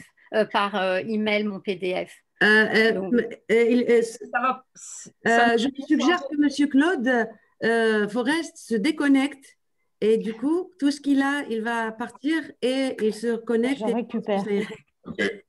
par email mon PDF. Je vous suggère que M. Claude Forest se déconnecte et du coup, tout ce qu'il a, il va partir et il se connecte. Je récupère. Okay.